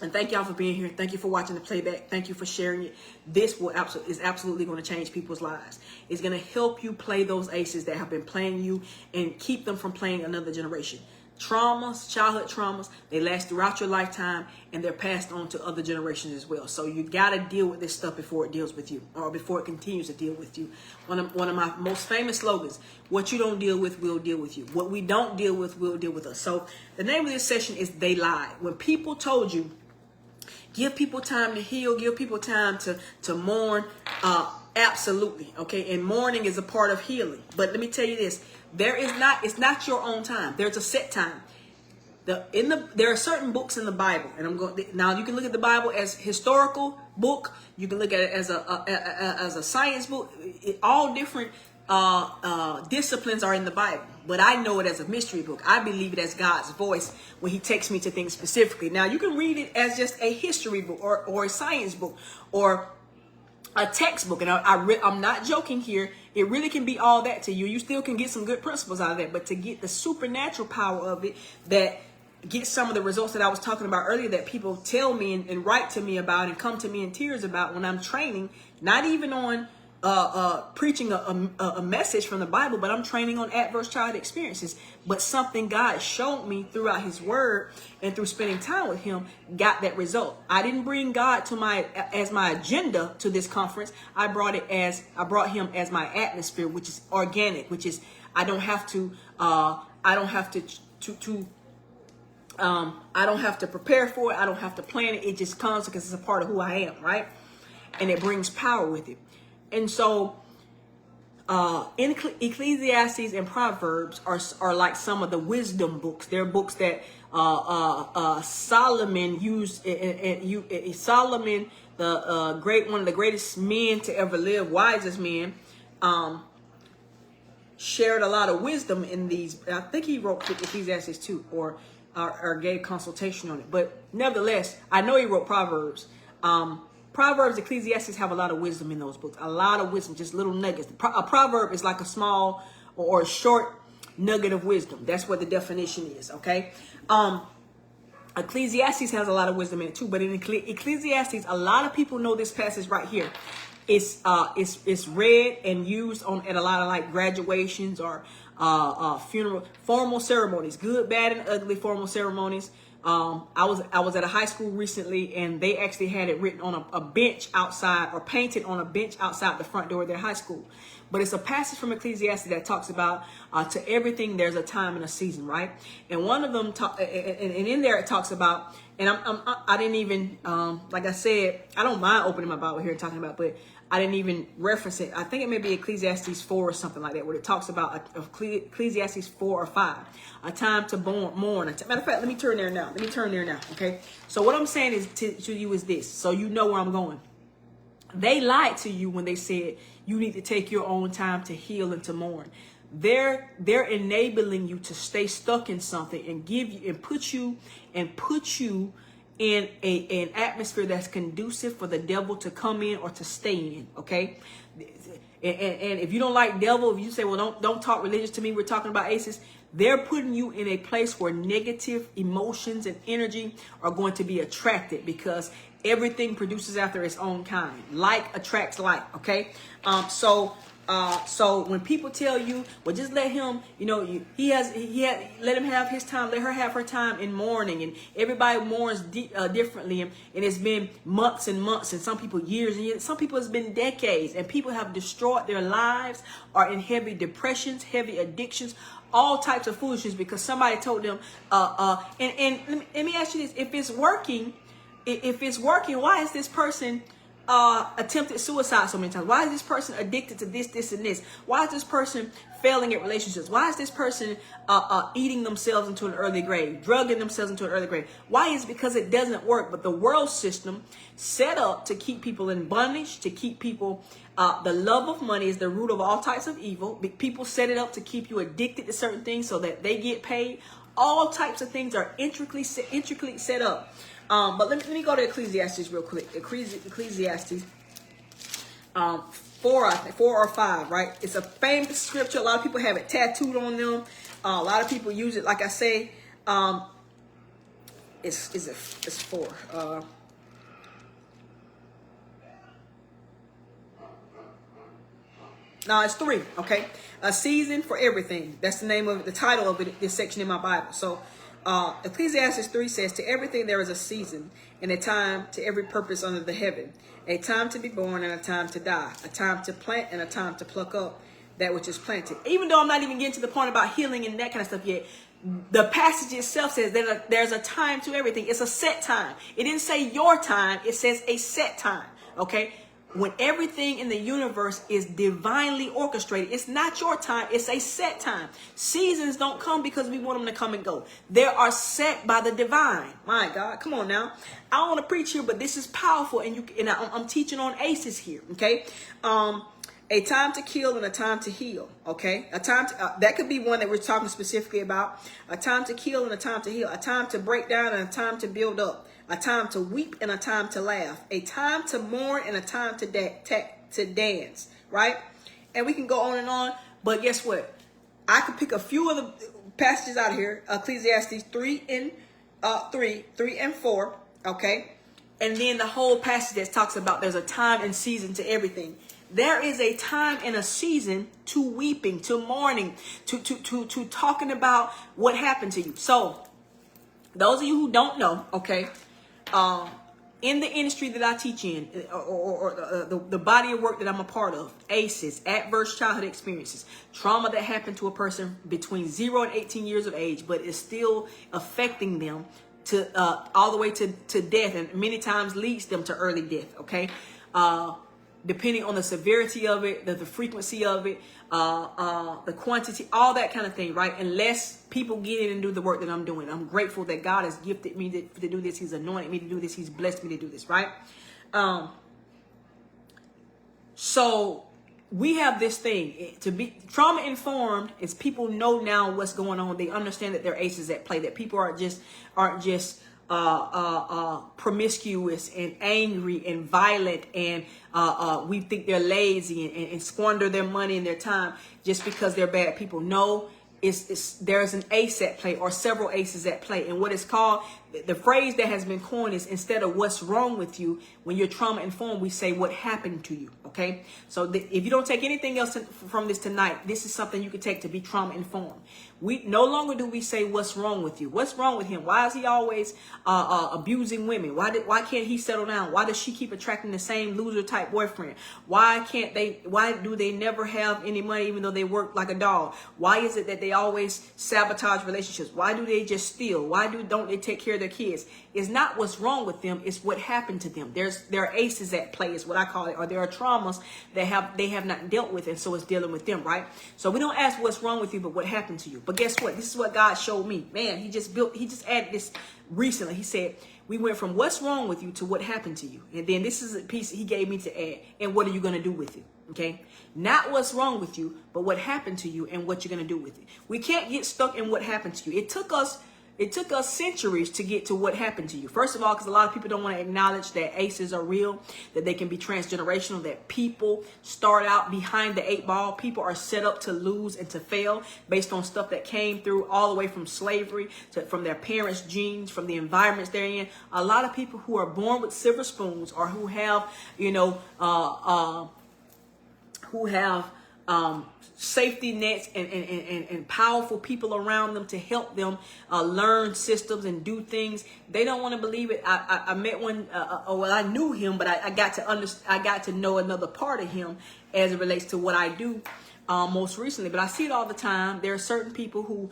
and thank y'all for being here. Thank you for watching the playback. Thank you for sharing it. This is absolutely going to change people's lives. It's going to help you play those aces that have been playing you and keep them from playing another generation. Traumas, childhood traumas, they last throughout your lifetime, and they're passed on to other generations as well. So you got to deal with this stuff before it deals with you, or before it continues to deal with you. One of my most famous slogans: what you don't deal with will deal with you. What we don't deal with will deal with us. So the name of this session is They Lied. When people told you Give people time to heal. Give people time to mourn. Absolutely. Okay. And mourning is a part of healing. But let me tell you this. It's not your own time. There's a set time. There are certain books in the Bible, and now you can look at the Bible as historical book. You can look at it as a science book. All different disciplines are in the Bible, but I know it as a mystery book. I believe it as God's voice when He takes me to things specifically. Now you can read it as just a history book or a science book or a textbook, and I'm not joking here. It really can be all that to you. You still can get some good principles out of that, but to get the supernatural power of it, that get some of the results that I was talking about earlier, that people tell me and write to me about and come to me in tears about when I'm training, not even on preaching a message from the Bible, but I'm training on adverse childhood experiences. But something God showed me throughout His Word and through spending time with Him got that result. I didn't bring God as my agenda to this conference. I brought Him as my atmosphere, which is organic, which is I don't have to prepare for it. I don't have to plan it. It just comes because it's a part of who I am, right? And it brings power with it. And so in Ecclesiastes and Proverbs are like some of the wisdom books. They're books that Solomon used. Solomon, one of the greatest men to ever live, wisest men, shared a lot of wisdom in these. I think he wrote Ecclesiastes too, or gave consultation on it. But nevertheless, I know he wrote Proverbs. Proverbs, Ecclesiastes have a lot of wisdom in those books. A lot of wisdom, just little nuggets. A proverb is like a small or a short nugget of wisdom. That's what the definition is, okay? Ecclesiastes has a lot of wisdom in it too. But in Ecclesiastes, a lot of people know this passage right here. It's read and used at a lot of like graduations or funeral, formal ceremonies, good, bad, and ugly formal ceremonies. I was at a high school recently, and they actually had it written on a bench outside, or painted on a bench outside the front door of their high school. But it's a passage from Ecclesiastes that talks about to everything there's a time and a season, right? And one of them and in there it talks about, and I didn't even like I said, I don't mind opening my Bible here and talking about, but I didn't even reference it. I think it may be Ecclesiastes 4 or something like that, where it talks about Ecclesiastes 4 or 5, a time to mourn. Matter of fact, let me turn there now. Okay. So what I'm saying is to you is this, so you know where I'm going. They lied to you when they said you need to take your own time to heal and to mourn. They're enabling you to stay stuck in something and put you in an atmosphere that's conducive for the devil to come in or to stay in. Okay. And if you don't like devil, if you say, well, don't talk religious to me, we're talking about A.C.E.s, they're putting you in a place where negative emotions and energy are going to be attracted, because everything produces after its own kind. Like attracts like. Okay. So when people tell you, well, just let him, let him have his time, let her have her time in mourning, and everybody mourns differently, and it's been months and months, and some people years and years, some people it's been decades, and people have destroyed their lives, are in heavy depressions, heavy addictions, all types of foolishness, because somebody told them, and let me ask you this, if it's working, why is this person attempted suicide so many times? Why is this person addicted to this, and this? Why is this person failing at relationships? Why is this person eating themselves into an early grave, drugging themselves into an early grave? Why is it? Because it doesn't work. But the world system set up to keep people in bondage, to keep people, the love of money is the root of all types of evil. People set it up to keep you addicted to certain things so that they get paid. All types of things are intricately set up. But let me go to Ecclesiastes real quick. Ecclesiastes 4 or 5, right? It's a famous scripture. A lot of people have it tattooed on them. A lot of people use it. Like I say, it's 4. No, it's 3. Okay, a season for everything. That's the name of it, the title of it, this section in my Bible. So Ecclesiastes 3 says, to everything there is a season, and a time to every purpose under the heaven, a time to be born and a time to die, a time to plant and a time to pluck up that which is planted. Even though I'm not even getting to the point about healing and that kind of stuff yet, The passage itself says that there's a time to everything. It's a set time. It didn't say your time. It says a set time. Okay. When everything in the universe is divinely orchestrated, it's not your time. It's a set time. Seasons don't come because we want them to come and go. They are set by the divine. My God, come on now. I don't want to preach here, but this is powerful, and I'm teaching on ACEs here. Okay. A time to kill and a time to heal. Okay. A time to, that could be one that we're talking specifically about. A time to kill and a time to heal. A time to break down and a time to build up. A time to weep and a time to laugh. A time to mourn and a time to dance. Right. And we can go on and on. But guess what? I could pick a few of the passages out here. Ecclesiastes 3 and 4. Okay. And then the whole passage that talks about there's a time and season to everything. There is a time and a season to weeping, to mourning, to talking about what happened to you. So those of you who don't know, okay, in the industry that I teach in, or the body of work that I'm a part of, A.C.E.s, adverse childhood experiences, trauma that happened to a person between 0 and 18 years of age, but is still affecting them to all the way to death, and many times leads them to early death. Okay. Depending on the severity of it, the frequency of it, the quantity, all that kind of thing, right? Unless people get in and do the work that I'm doing. I'm grateful that God has gifted me to do this. He's anointed me to do this. He's blessed me to do this, right? So we have this thing. To be trauma informed is people know now what's going on. They understand that there are aces at play, that people aren't just promiscuous and angry and violent, and we think they're lazy and squander their money and their time just because they're bad people. No, there's an ace at play, or several aces at play. And what it's called, the phrase that has been coined is, instead of what's wrong with you, when you're trauma informed, we say what happened to you. Okay. So if you don't take anything else from this tonight, this is something you can take to be trauma informed. We no longer do we say what's wrong with you. What's wrong with him? Why is he always abusing women? Why can't he settle down? Why does she keep attracting the same loser type boyfriend? Why do they never have any money even though they work like a dog? Why is it that they always sabotage relationships? Why do they just steal? Why don't they take care of their kids? It's not what's wrong with them, it's what happened to them. There are aces at play, is what I call it, or there are traumas that they have not dealt with, and so it's dealing with them, right? So we don't ask what's wrong with you, but what happened to you. But guess what? This is what God showed me. Man, he just added this recently. He said, we went from what's wrong with you to what happened to you. And then this is a piece he gave me to add. And what are you going to do with it? Okay. Not what's wrong with you, but what happened to you and what you're going to do with it. We can't get stuck in what happened to you. It took us centuries to get to what happened to you. First of all, because a lot of people don't want to acknowledge that aces are real, that they can be transgenerational, that people start out behind the 8 ball. People are set up to lose and to fail based on stuff that came through all the way from slavery, from their parents' genes, from the environments they're in. A lot of people who are born with silver spoons, or who have, safety nets and powerful people around them to help them learn systems and do things. They don't want to believe it. I met one, I knew him, but I got to know another part of him as it relates to what I do most recently. But I see it all the time. There are certain people who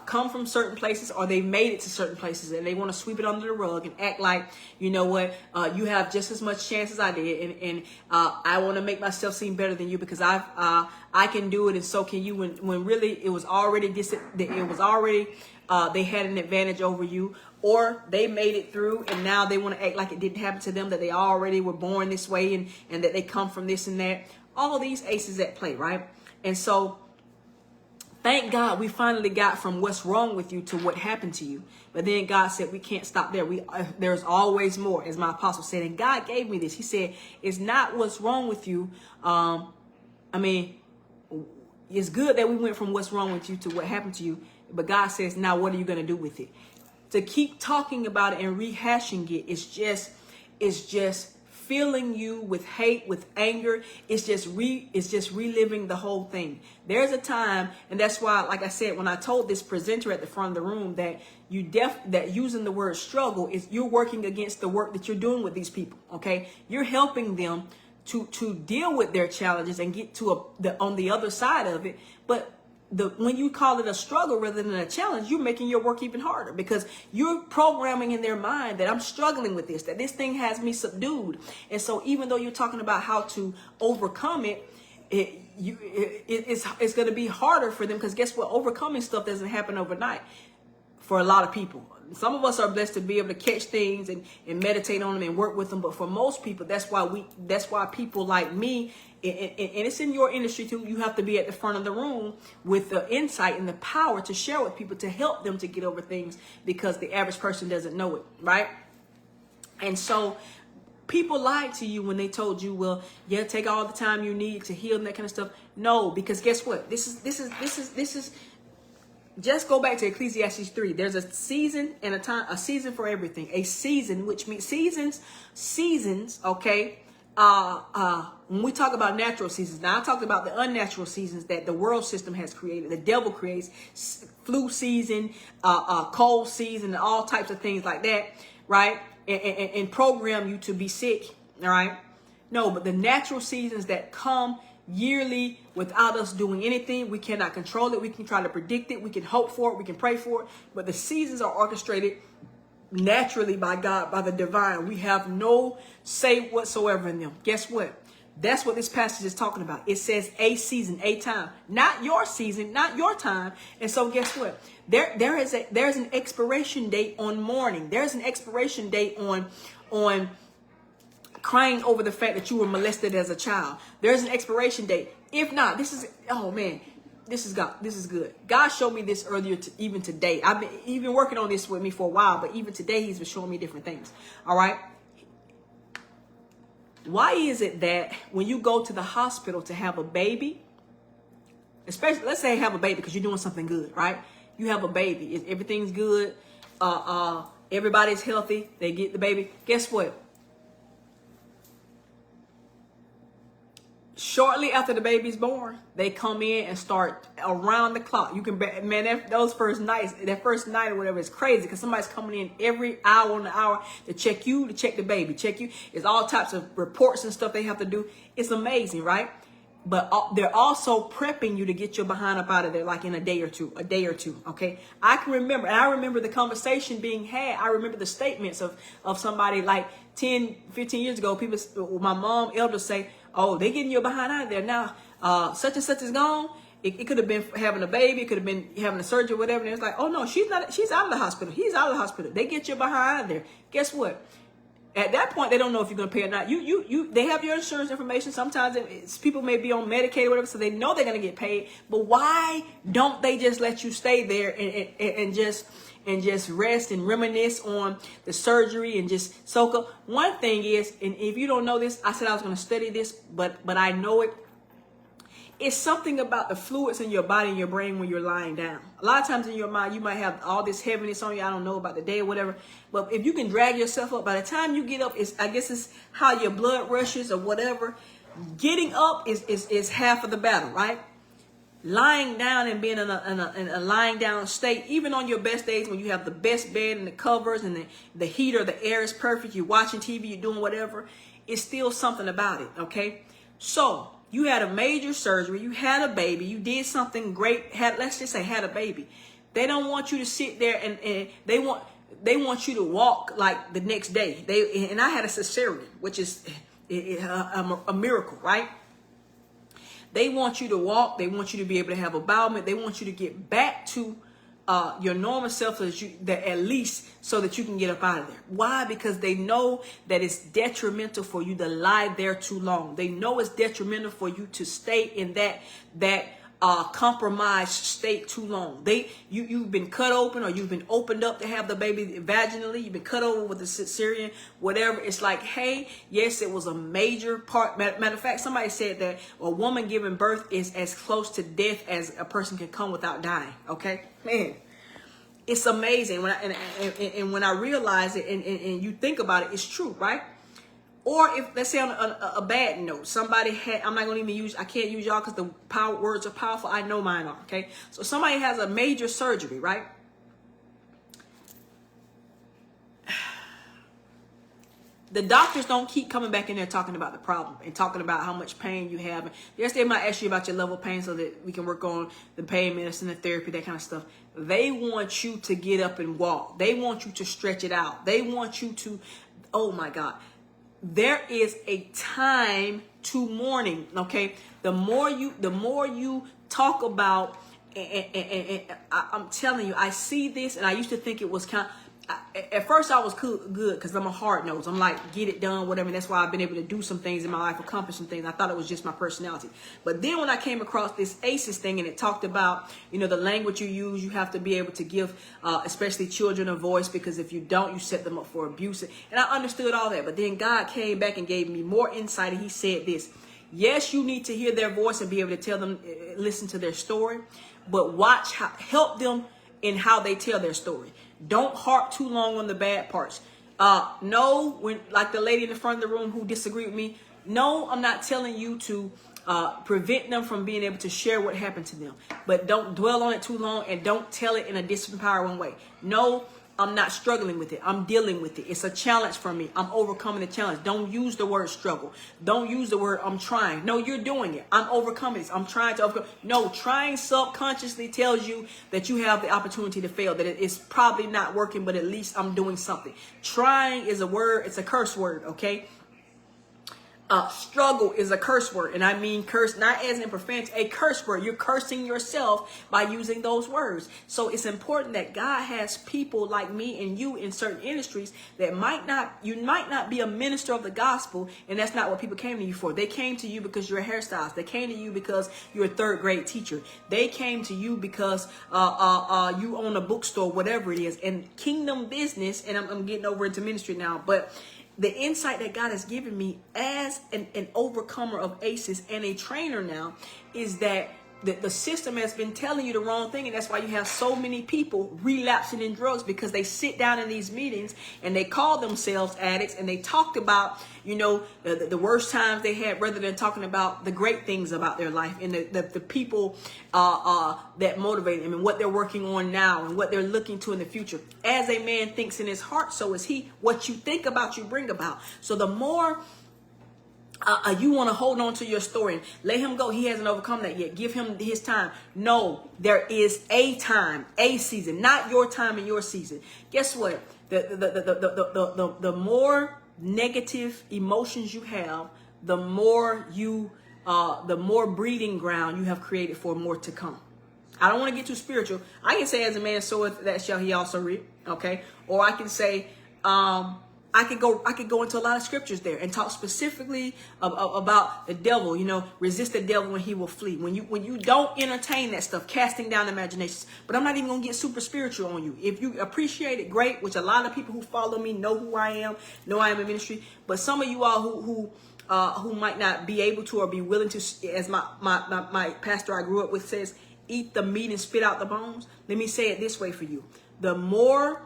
come from certain places, or they made it to certain places, and they want to sweep it under the rug and act like, you know what, you have just as much chance as I did, and I want to make myself seem better than you because I can do it, and so can you. When really it was already they had an advantage over you, or they made it through and now they want to act like it didn't happen to them, that they already were born this way, and that they come from this and that. All these aces at play, right? And so thank God we finally got from what's wrong with you to what happened to you. But then God said we can't stop there. There's always more, as my apostle said. And God gave me this. He said, it's not what's wrong with you. It's good that we went from what's wrong with you to what happened to you. But God says, now what are you going to do with it? To keep talking about it and rehashing it is just filling you with hate, with anger. It's just reliving the whole thing. There's a time, and that's why, like I said, when I told this presenter at the front of the room that that using the word struggle is you're working against the work that you're doing with these people. Okay, you're helping them to deal with their challenges and get to on the other side of it. But when you call it a struggle rather than a challenge, you're making your work even harder, because you're programming in their mind that I'm struggling with this, that this thing has me subdued. And so even though you're talking about how to overcome it, it's going to be harder for them, because guess what? Overcoming stuff doesn't happen overnight for a lot of people. Some of us are blessed to be able to catch things and meditate on them and work with them. But for most people, that's why people like me, and it's in your industry too, you have to be at the front of the room with the insight and the power to share with people, to help them to get over things, because the average person doesn't know it, right? And so people lied to you when they told you, well, yeah, take all the time you need to heal and that kind of stuff. No, because guess what? This is just go back to Ecclesiastes 3. There's a season and a time, a season for everything. A season, which means seasons, okay? When we talk about natural seasons, now I talked about the unnatural seasons that the world system has created. The devil creates flu season, cold season, and all types of things like that, right? And program you to be sick, all right? No, but the natural seasons that come yearly without us doing anything, we cannot control it. We can try to predict it. We can hope for it. We can pray for it. But the seasons are orchestrated naturally by God, by the divine. We have no say whatsoever in them. Guess what? That's what this passage is talking about. It says a season, a time, not your season, not your time. And so guess what? There's an expiration date on mourning. There's an expiration date on crying over the fact that you were molested as a child. There's an expiration date. If not, oh man, this is God. This is good. God showed me this earlier, even today. I've been working on this with me for a while, but even today he's been showing me different things. All right. Why is it that when you go to the hospital to have a baby, especially, let's say have a baby because you're doing something good, right? You have a baby. Everything's good. Everybody's healthy. They get the baby. Guess what? Shortly after the baby's born, they come in and start around the clock. You can bet, man, that first night or whatever is crazy, because somebody's coming in every hour on the hour to check you, to check the baby, check you. It's all types of reports and stuff they have to do. It's amazing, right? But they're also prepping you to get your behind up out of there, like in a day or two, okay? I remember the conversation being had. I remember the statements of somebody like 10, 15 years ago. People, my mom, elders say, oh, they getting your behind out of there now. Such and such is gone. It could have been having a baby. It could have been having a surgery or whatever. And it's like, oh no, she's not. She's out of the hospital. He's out of the hospital. They get your behind out of there. Guess what? At that point, they don't know if you're going to pay or not. They have your insurance information. Sometimes people may be on Medicaid or whatever, so they know they're going to get paid. But why don't they just let you stay there and just rest and reminisce on the surgery and just soak up? One thing is, and if you don't know this, I said I was going to study this, but I know it. It's something about the fluids in your body and your brain when you're lying down. A lot of times in your mind, you might have all this heaviness on you. I don't know about the day or whatever. But if you can drag yourself up, by the time you get up, I guess it's how your blood rushes or whatever. Getting up is half of the battle, right? Lying down and being in a lying down state, even on your best days when you have the best bed and the covers and the heater, the air is perfect, you're watching TV, you're doing whatever, it's still something about it, okay? So you had a major surgery, you had a baby, you did something great, let's just say had a baby. They don't want you to sit there and they want you to walk like the next day. And I had a cesarean, which is a miracle, right? They want you to walk. They want you to be able to have a bowel movement. They want you to get back to your normal self, at least so that you can get up out of there. Why? Because they know that it's detrimental for you to lie there too long. They know it's detrimental for you to stay in that compromised state too long. You've been cut open, or you've been opened up to have the baby vaginally. You've been cut over with the cesarean, whatever. It's like, hey, yes, it was a major part. Matter of fact, somebody said that a woman giving birth is as close to death as a person can come without dying. Okay, man, it's amazing when I realize it and you think about it, it's true, right? Or if, let's say on a bad note, somebody had, I'm not going to even use, I can't use y'all because the words are powerful. I know mine are, okay? So somebody has a major surgery, right? The doctors don't keep coming back in there talking about the problem and talking about how much pain you have. Yes, they might ask you about your level of pain so that we can work on the pain medicine, the therapy, that kind of stuff. They want you to get up and walk. They want you to stretch it out. They want you to, oh my God. There is a time to mourning, okay? The more you talk about, and I'm telling you, I see this, and I used to think it was at first I was good because I'm a hard nose. I'm like, get it done, whatever. And that's why I've been able to do some things in my life, accomplish some things. I thought it was just my personality. But then when I came across this A.C.E.s thing, and it talked about, you know, the language you use, you have to be able to give, especially children, a voice, because if you don't, you set them up for abuse. And I understood all that. But then God came back and gave me more insight, and he said this: yes, you need to hear their voice and be able to tell them, listen to their story, but help them in how they tell their story. Don't harp too long on the bad parts. No, when, like the lady in the front of the room who disagreed with me, no, I'm not telling you to prevent them from being able to share what happened to them. But don't dwell on it too long, and don't tell it in a disempowering way. No, I'm not struggling with it. I'm dealing with it. It's a challenge for me. I'm overcoming the challenge. Don't use the word struggle. Don't use the word I'm trying. No, you're doing it. I'm overcoming this. I'm trying to overcome. No, trying subconsciously tells you that you have the opportunity to fail, that it's probably not working, but at least I'm doing something. Trying is a word. It's a curse word, okay? Struggle is a curse word, and I mean curse not as in profanity, a curse word. You're cursing yourself by using those words. So it's important that God has people like me and you in certain industries that you might not be a minister of the gospel, and that's not what people came to you for. They came to you because you're a hairstylist. They came to you because you're a third grade teacher. They came to you because you own a bookstore, whatever it is. And kingdom business, and I'm getting over into ministry now, but the insight that God has given me as an overcomer of A.C.E.s and a trainer now is that the system has been telling you the wrong thing, and that's why you have so many people relapsing in drugs, because they sit down in these meetings and they call themselves addicts, and they talked about, you know, the worst times they had, rather than talking about the great things about their life and the people that motivate them and what they're working on now and what they're looking to in the future. As a man thinks in his heart, so is he. What you think about, you bring about. So the more you want to hold on to your story and let him go, he hasn't overcome that yet, give him his time. No, there is a time, a season, not your time and your season. Guess what? The more negative emotions you have, the more breeding ground you have created for more to come. I don't want to get too spiritual. I can say, as a man soweth, that shall he also reap. Okay, or I can say, I could go into a lot of scriptures there and talk specifically about the devil. You know, resist the devil and he will flee. When you don't entertain that stuff, casting down imaginations. But I'm not even gonna get super spiritual on you. If you appreciate it, great. Which a lot of people who follow me know who I am, know I am in ministry. But some of you all who might not be able to or be willing to, as my pastor I grew up with says, eat the meat and spit out the bones. Let me say it this way for you: the more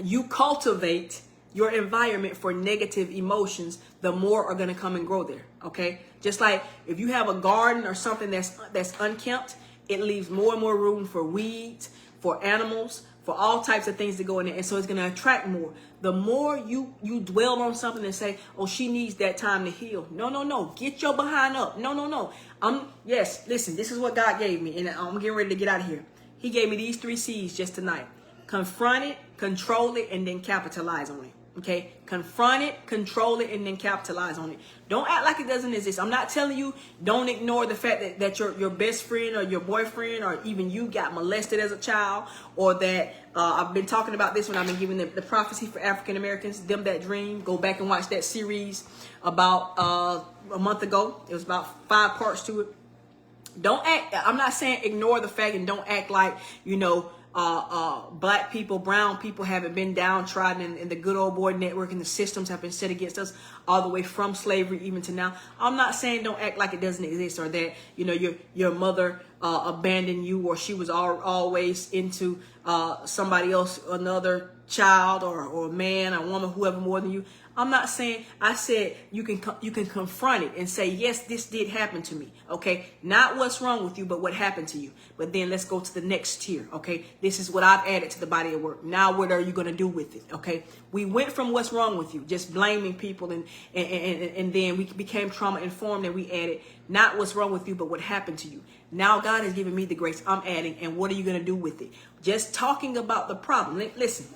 you cultivate your environment for negative emotions, the more are going to come and grow there. Okay, just like if you have a garden or something that's unkempt, it leaves more and more room for weeds, for animals, for all types of things to go in there, and so it's going to attract more. The more you dwell on something and say, "Oh, she needs that time to heal." No, get your behind up. No. Yes, listen. This is what God gave me, and I'm getting ready to get out of here. He gave me these 3 C's just tonight: confront it, control it, and then capitalize on it. Okay, confront it, control it, and then capitalize on it. Don't act like it doesn't exist. I'm not telling you don't ignore the fact that your best friend or your boyfriend or even you got molested as a child, or that I've been talking about this when I've been giving the prophecy for African Americans, them that dream. Go back and watch that series about a month ago. It was about 5 parts to it. Don't act. I'm not saying ignore the fact, and don't act like, you know, black people, brown people haven't been downtrodden, and the good old boy network and the systems have been set against us all the way from slavery even to now. I'm not saying don't act like it doesn't exist, or that, you know, your mother abandoned you, or she was always into somebody else, another child or a man or woman, whoever more than you. I'm not saying, I said you can confront it and say, yes, this did happen to me. Okay. Not what's wrong with you, but what happened to you. But then let's go to the next tier. Okay. This is what I've added to the body of work. Now, what are you going to do with it? Okay. We went from what's wrong with you, just blaming people. And then we became trauma informed, and we added not what's wrong with you, but what happened to you. Now God has given me the grace. I'm adding, and what are you going to do with it? Just talking about the problem. Listen,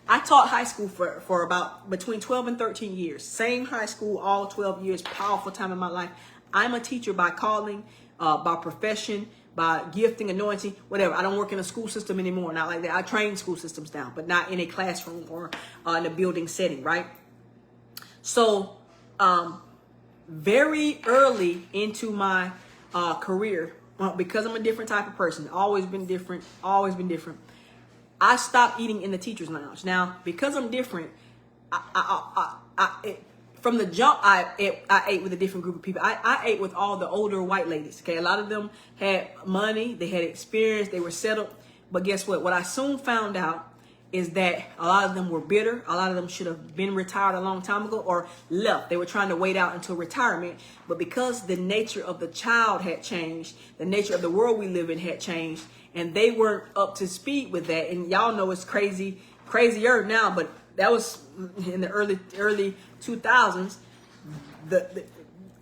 I taught high school for about between 12 and 13 years. Same high school, all 12 years, powerful time in my life. I'm a teacher by calling, by profession, by gifting, anointing, whatever. I don't work in a school system anymore, not like that. I train school systems now, but not in a classroom or in a building setting, right? So, very early into my career, because I'm a different type of person, always been different, I stopped eating in the teacher's lounge. Now, because I'm different, from the jump, I ate with a different group of people. I ate with all the older white ladies. Okay, a lot of them had money, they had experience, they were settled. But guess what? What I soon found out is that a lot of them were bitter. A lot of them should have been retired a long time ago or left. They were trying to wait out until retirement. But because the nature of the child had changed, the nature of the world we live in had changed, and they weren't up to speed with that. And y'all know it's crazier now, but that was in the early 2000s.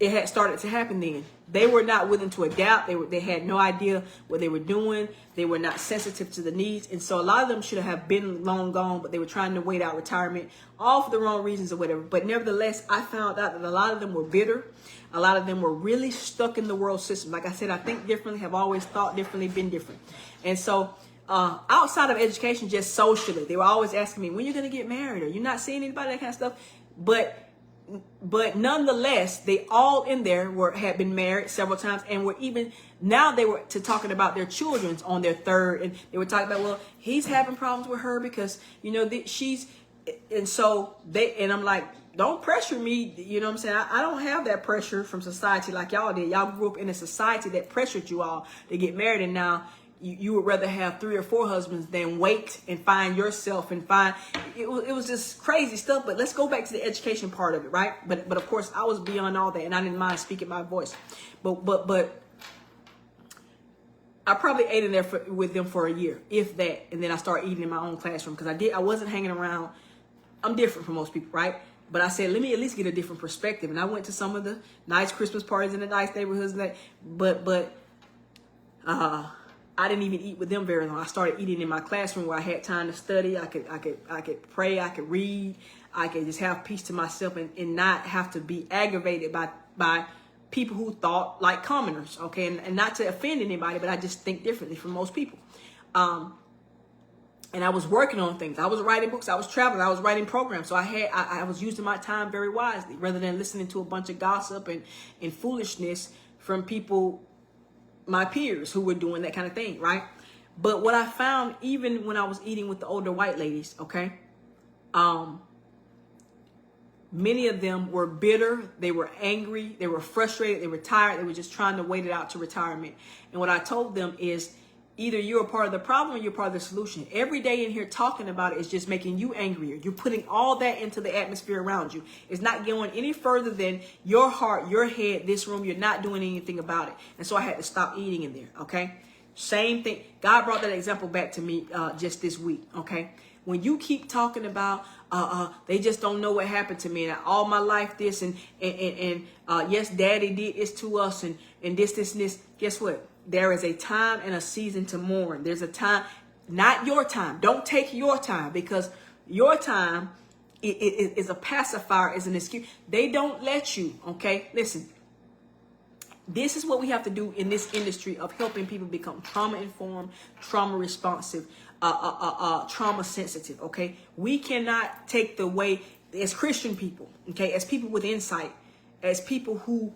It had started to happen then. They were not willing to adapt. They had no idea what they were doing. They were not sensitive to the needs. And so a lot of them should have been long gone, but they were trying to wait out retirement, all for the wrong reasons or whatever. But nevertheless, I found out that a lot of them were bitter. A lot of them were really stuck in the world system. Like I said, I think differently, have always thought differently, been different. And so outside of education, just socially, they were always asking me, when you're going to get married? Or you're not seeing anybody, that kind of stuff. But nonetheless, they all in there had been married several times, and were even now they were talking about their children's on their third, and they were talking about, well, he's having problems with her because she's, and so and I'm like, don't pressure me, you know what I'm saying? I don't have that pressure from society like y'all did. Y'all grew up in a society that pressured you all to get married, and now you would rather have 3 or 4 husbands than wait and find yourself and find it was just crazy stuff. But let's go back to the education part of it, right? But of course I was beyond all that, and I didn't mind speaking my voice. But I probably ate in there with them for a year, if that, and then I started eating in my own classroom because I wasn't hanging around. I'm different from most people, right? But I said, let me at least get a different perspective. And I went to some of the nice Christmas parties in the nice neighborhoods, but I didn't even eat with them very long. I started eating in my classroom where I had time to study. I could pray. I could read. I could just have peace to myself and not have to be aggravated by people who thought like commoners. Okay, and not to offend anybody, but I just think differently from most people. And I was working on things. I was writing books. I was traveling. I was writing programs. So I was using my time very wisely, rather than listening to a bunch of gossip and foolishness from people, my peers, who were doing that kind of thing, right? But what I found, even when I was eating with the older white ladies, okay, many of them were bitter, they were angry, they were frustrated, they were tired, they were just trying to wait it out to retirement. And what I told them is, either you're a part of the problem or you're part of the solution. Every day in here talking about it is just making you angrier. You're putting all that into the atmosphere around you. It's not going any further than your heart, your head, this room. You're not doing anything about it. And so I had to stop eating in there, okay? Same thing. God brought that example back to me just this week, okay? When you keep talking about, they just don't know what happened to me, and all my life this, and yes, daddy did this to us, and this, and this, guess what? There is a time and a season to mourn. There's a time, not your time. Don't take your time, because your time is a pacifier, is an excuse. They don't let you, okay? Listen, this is what we have to do in this industry of helping people become trauma-informed, trauma-responsive, trauma sensitive, okay? We cannot take the way, as Christian people, okay, as people with insight, as people who,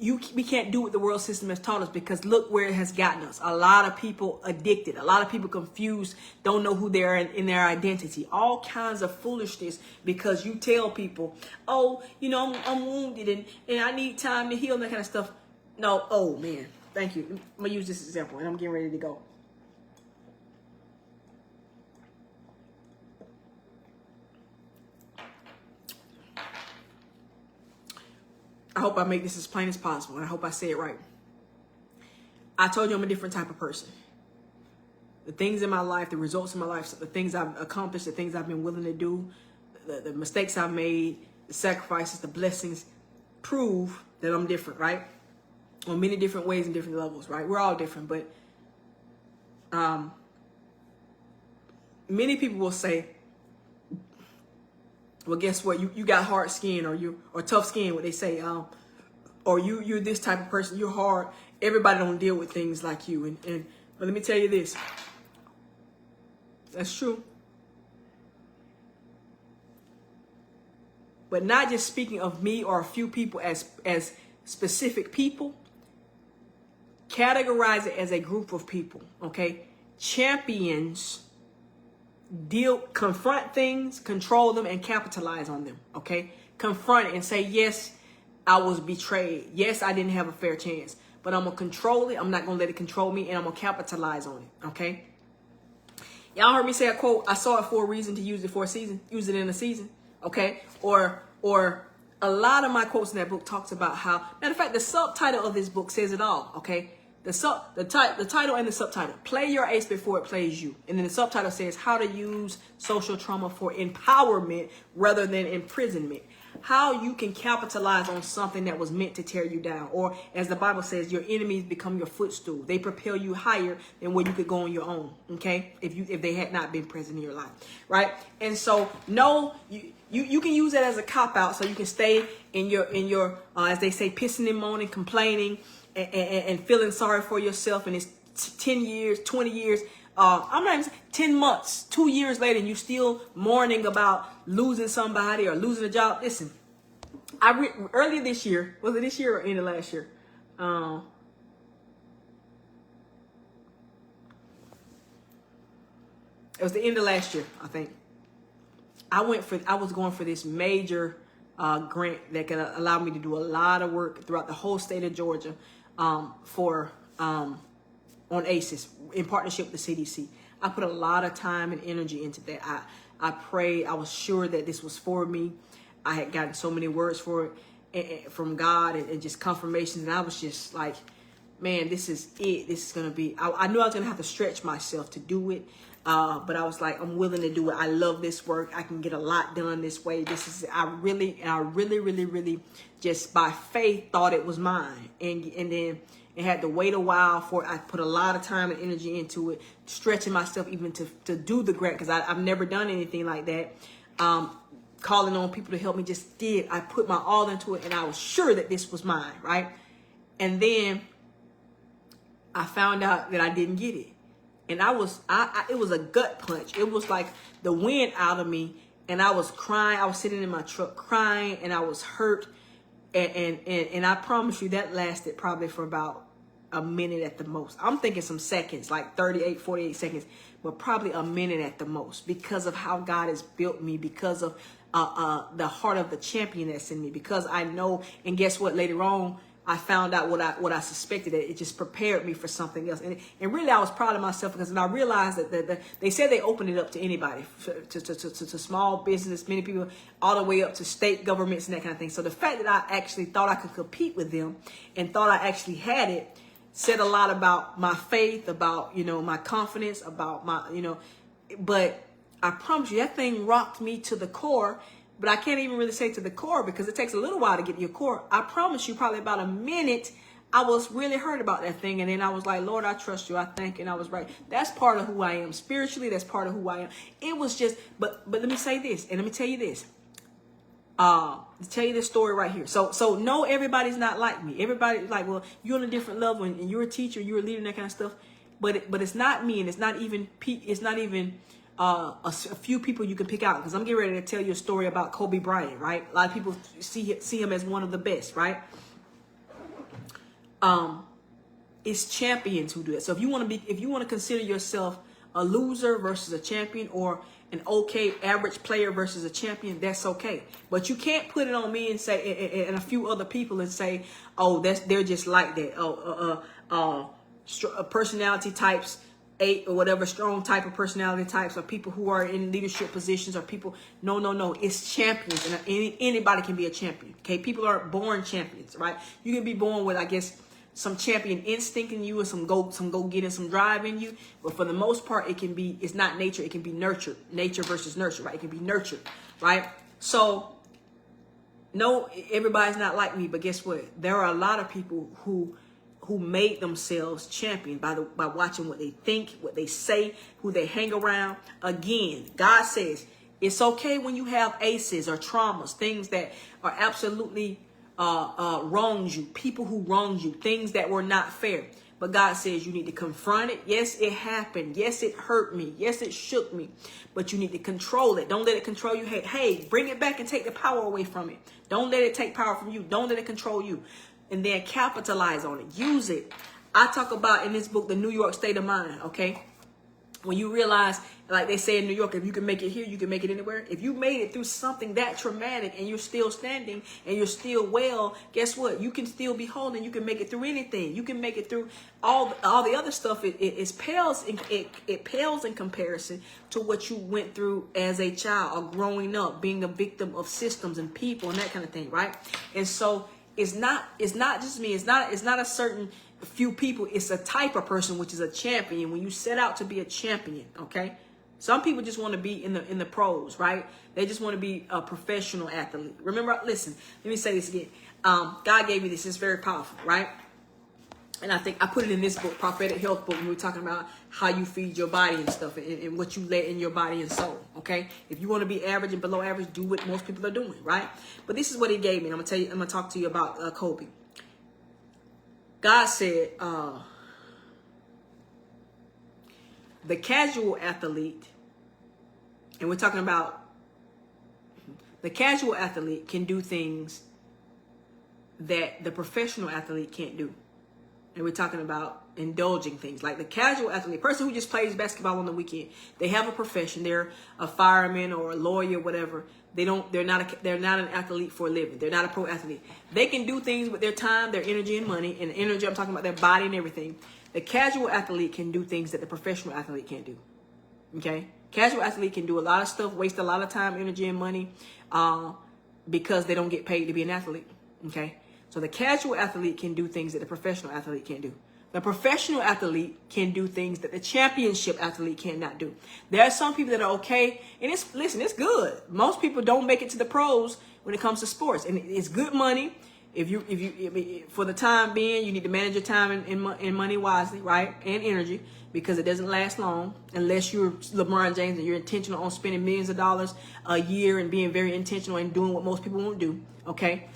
we can't do what the world system has taught us, because look where it has gotten us. A lot of people addicted, a lot of people confused, don't know who they are in their identity, all kinds of foolishness, because you tell people, oh, I'm wounded and I need time to heal, and that kind of stuff. No, oh man, thank you. I'm gonna use this example and I'm getting ready to go. I hope I make this as plain as possible, and I hope I say it right. I told you I'm a different type of person. The things in my life, the results in my life, the things I've accomplished, the things I've been willing to do, the mistakes I've made, the sacrifices, the blessings, prove that I'm different, right? On many different ways and different levels, right? We're all different, but many people will say, well, guess what? You got hard skin, or tough skin, what they say, or you're this type of person, you're hard. Everybody don't deal with things like you. But let me tell you this. That's true. But not just speaking of me or a few people as specific people. Categorize it as a group of people, okay? Champions confront things, control them, and capitalize on them, okay? Confront it and say, yes, I was betrayed. Yes, I didn't have a fair chance. But I'm going to control it. I'm not going to let it control me, and I'm going to capitalize on it, okay? Y'all heard me say a quote, I saw it for a reason to use it for a season. Use it in a season, okay? Or a lot of my quotes in that book talks about how, matter of fact, the subtitle of this book says it all, okay? The title and the subtitle, play your ace before it plays you. And then the subtitle says how to use social trauma for empowerment rather than imprisonment. How you can capitalize on something that was meant to tear you down. Or as the Bible says, your enemies become your footstool. They propel you higher than where you could go on your own. Okay. If they had not been present in your life. Right. And so no, you can use that as a cop out. So you can stay in your as they say, pissing and moaning, complaining and feeling sorry for yourself. And it's 10 years, 20 years. I'm not even saying 10 months, 2 years later, and you still mourning about losing somebody or losing a job. Listen, earlier this year, was it this year or end of last year? It was the end of last year, I think. I was going for this major grant that could allow me to do a lot of work throughout the whole state of Georgia on A.C.E.s in partnership with the CDC. I put a lot of time and energy into that. I prayed. I was sure that this was for me. I had gotten so many words for it from God and just confirmations. And I was just like, man, this is it. This is going to be, I knew I was going to have to stretch myself to do it. But I was like, I'm willing to do it. I love this work. I can get a lot done this way. I really just by faith thought it was mine. And then it had to wait a while for it. I put a lot of time and energy into it, stretching myself even to do the grant because I've never done anything like that. Calling on people to help me, just did. I put my all into it and I was sure that this was mine, right? And then I found out that I didn't get it. And it was a gut punch. It was like the wind out of me and I was crying. I was sitting in my truck crying and I was hurt. And I promise you that lasted probably for about a minute at the most. I'm thinking some seconds, like 38, 48 seconds, but probably a minute at the most because of how God has built me, because of the heart of the champion that's in me, because I know, and guess what, later on, I found out what I suspected. It just prepared me for something else. And really, I was proud of myself because I realized that they said they opened it up to anybody, to small business, many people, all the way up to state governments and that kind of thing. So the fact that I actually thought I could compete with them and thought I actually had it said a lot about my faith, about, my confidence, about my, but I promise you that thing rocked me to the core. But I can't even really say to the core because it takes a little while to get to your core. I promise you probably about a minute, I was really hurt about that thing. And then I was like, Lord, I trust you. I thank you. And I was right. That's part of who I am spiritually. That's part of who I am. It was just, but let me say this. And let me tell you this. To tell you this story right here. So no, everybody's not like me. Everybody's like, well, you're on a different level and you're a teacher, you're a leader and that kind of stuff. But it's not me. And it's not even a few people you can pick out, because I'm getting ready to tell you a story about Kobe Bryant, right? A lot of people see him as one of the best, right? It's champions who do it. So if you want to consider yourself a loser versus a champion, or an okay average player versus a champion, that's okay. But you can't put it on me and say, and a few other people and say, oh, they're just like that. Personality types 8 or whatever strong type of personality types, or people who are in leadership positions, or people. No. It's champions, and anybody can be a champion. Okay, people are born champions, right? You can be born with, I guess, some champion instinct in you, or some go getting, some drive in you. But for the most part, it's not nature. It can be nurtured. Nature versus nurture, right? It can be nurtured, right? So, no, everybody's not like me, but guess what? There are a lot of people who made themselves champion by watching what they think, what they say, who they hang around. Again, God says it's okay when you have A.C.E.s or traumas, things that are absolutely wronged you, people who wronged you, things that were not fair. But God says you need to confront it. Yes, it happened. Yes, it hurt me. Yes, it shook me. But you need to control it. Don't let it control you. Hey, bring it back and take the power away from it. Don't let it take power from you. Don't let it control you. And then capitalize on it. Use it. I talk about in this book, the New York state of mind, okay? When you realize, like they say in New York, if you can make it here, you can make it anywhere. If you made it through something that traumatic and you're still standing and you're still well, guess what? You can still be whole and you can make it through anything. You can make it through all the other stuff. It pales in comparison to what you went through as a child or growing up, being a victim of systems and people and that kind of thing, right? And so it's not just me. It's not a certain few people. It's a type of person, which is a champion. When you set out to be a champion, okay? Some people just want to be in the pros, right? They just want to be a professional athlete. Remember, listen, let me say this again. God gave me this. It's very powerful, right? And I think I put it in this book, Prophetic Health book, when we were talking about how you feed your body and stuff, and what you let in your body and soul, okay? If you want to be average and below average, do what most people are doing, right? But this is what he gave me, and I'm going to talk to you about Kobe. God said, the casual athlete, and we're talking about the casual athlete can do things that the professional athlete can't do. And we're talking about indulging things like the casual athlete, person who just plays basketball on the weekend. They have a profession. They're a fireman or a lawyer, whatever. They're not an athlete for a living. They're not a pro athlete. They can do things with their time, their energy, and money. And energy, I'm talking about their body and everything. The casual athlete can do things that the professional athlete can't do. Okay? Casual athlete can do a lot of stuff, waste a lot of time, energy, and money because they don't get paid to be an athlete. Okay? So the casual athlete can do things that the professional athlete can't do. The professional athlete can do things that the championship athlete cannot do. There are some people that are okay, and it's good. Most people don't make it to the pros when it comes to sports, and it's good money. If you for the time being, you need to manage your time and money wisely, right? And energy, because it doesn't last long unless you're LeBron James and you're intentional on spending millions of dollars a year and being very intentional and doing what most people won't do. Okay,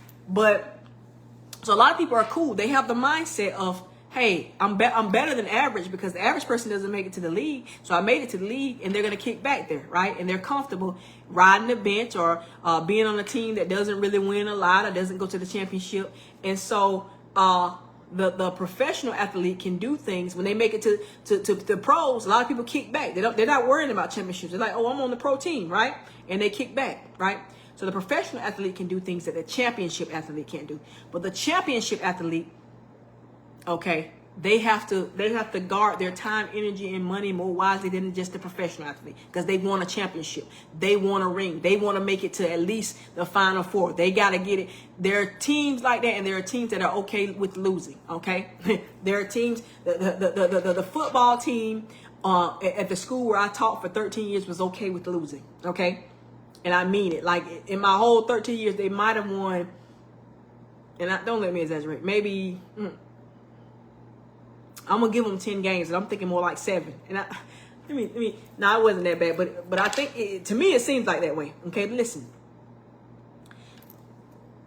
so a lot of people are cool. They have the mindset of, hey, I'm better than average because the average person doesn't make it to the league. So I made it to the league, and they're going to kick back there, right? And they're comfortable riding the bench or being on a team that doesn't really win a lot or doesn't go to the championship. And so the professional athlete can do things when they make it to the pros. A lot of people kick back. They're not worrying about championships. They're like, oh, I'm on the pro team, right? And they kick back, right? So the professional athlete can do things that the championship athlete can't do. But the championship athlete, okay, they have to guard their time, energy, and money more wisely than just the professional athlete because they want a championship. They want a ring. They want to make it to at least the Final Four. They got to get it. There are teams like that, and there are teams that are okay with losing, okay? There are teams, the football team at the school where I taught for 13 years was okay with losing, okay? And I mean it. Like, in my whole 13 years, they might have won, and don't let me exaggerate, maybe... I'm gonna give them 10 games, and I'm thinking more like 7. And it wasn't that bad, but I think to me it seems like that way. Okay, listen.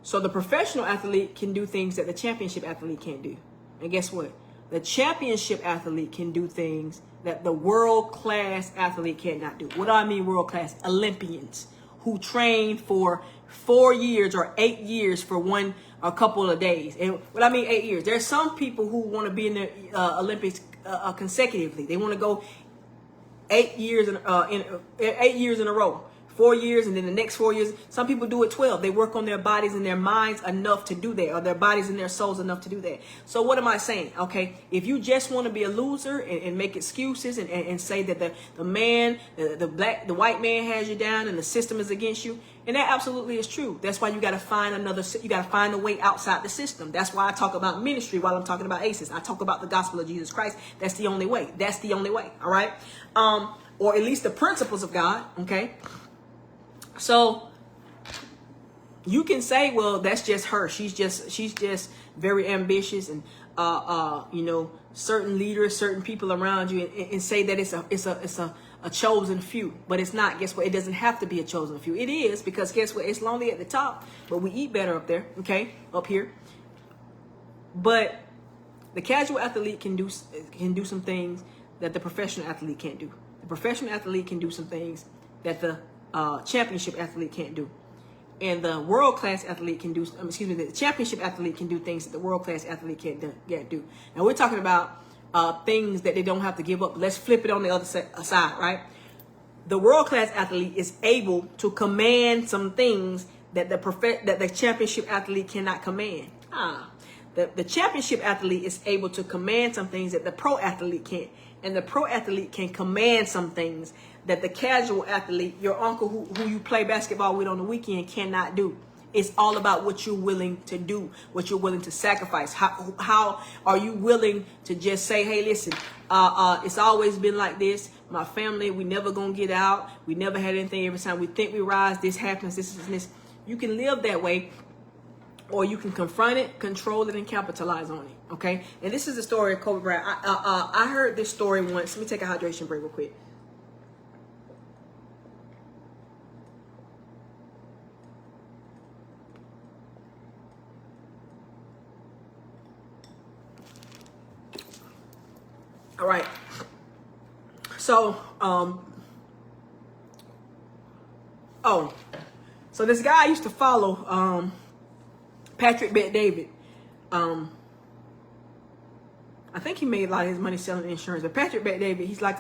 So the professional athlete can do things that the championship athlete can't do, and guess what? The championship athlete can do things that the world-class athlete cannot do. What do I mean world-class? Olympians who train for 4 years or 8 years for a couple of days. And what I mean 8 years, there's some people who want to be in the Olympics consecutively. They want to go 8 years in a row 4 years, and then the next 4 years. Some people do it 12. They work on their bodies and their minds enough to do that, or their bodies and their souls enough to do that. So what am I saying? Okay, if you just want to be a loser and make excuses and say that the man, the white man has you down and the system is against you, and that absolutely is true. That's why you got to find you got to find a way outside the system. That's why I talk about ministry while I'm talking about A.C.E.s. I talk about the gospel of Jesus Christ. That's the only way. That's the only way. All right. Or at least the principles of God. Okay. So you can say, well, that's just her. She's just very ambitious, and you know, certain leaders, certain people around you, and say that it's a chosen few. But it's not. Guess what? It doesn't have to be a chosen few. It is, because guess what? It's lonely at the top, but we eat better up there. Okay, up here. But the casual athlete can do some things that the professional athlete can't do. The professional athlete can do some things that the championship athlete can't do. And the world-class athlete can do, the championship athlete can do things that the world-class athlete can't do. Now, we're talking about things that they don't have to give up. Let's flip it on the other side, right? The world-class athlete is able to command some things that the championship athlete cannot command. The championship athlete is able to command some things that the pro athlete can't. And the pro athlete can command some things that the casual athlete, your uncle who you play basketball with on the weekend, cannot do. It's all about what you're willing to do, what you're willing to sacrifice. How are you willing to just say, hey, listen, it's always been like this. My family, we never gonna get out. We never had anything. Every time we think we rise, this happens, this and this. You can live that way, or you can confront it, control it, and capitalize on it. Okay? And this is the story of Kobe Bryant. I heard this story once. Let me take a hydration break real quick. All right. So, so this guy I used to follow, Patrick Bet-David. I think he made a lot of his money selling insurance. But Patrick Bet-David, he's like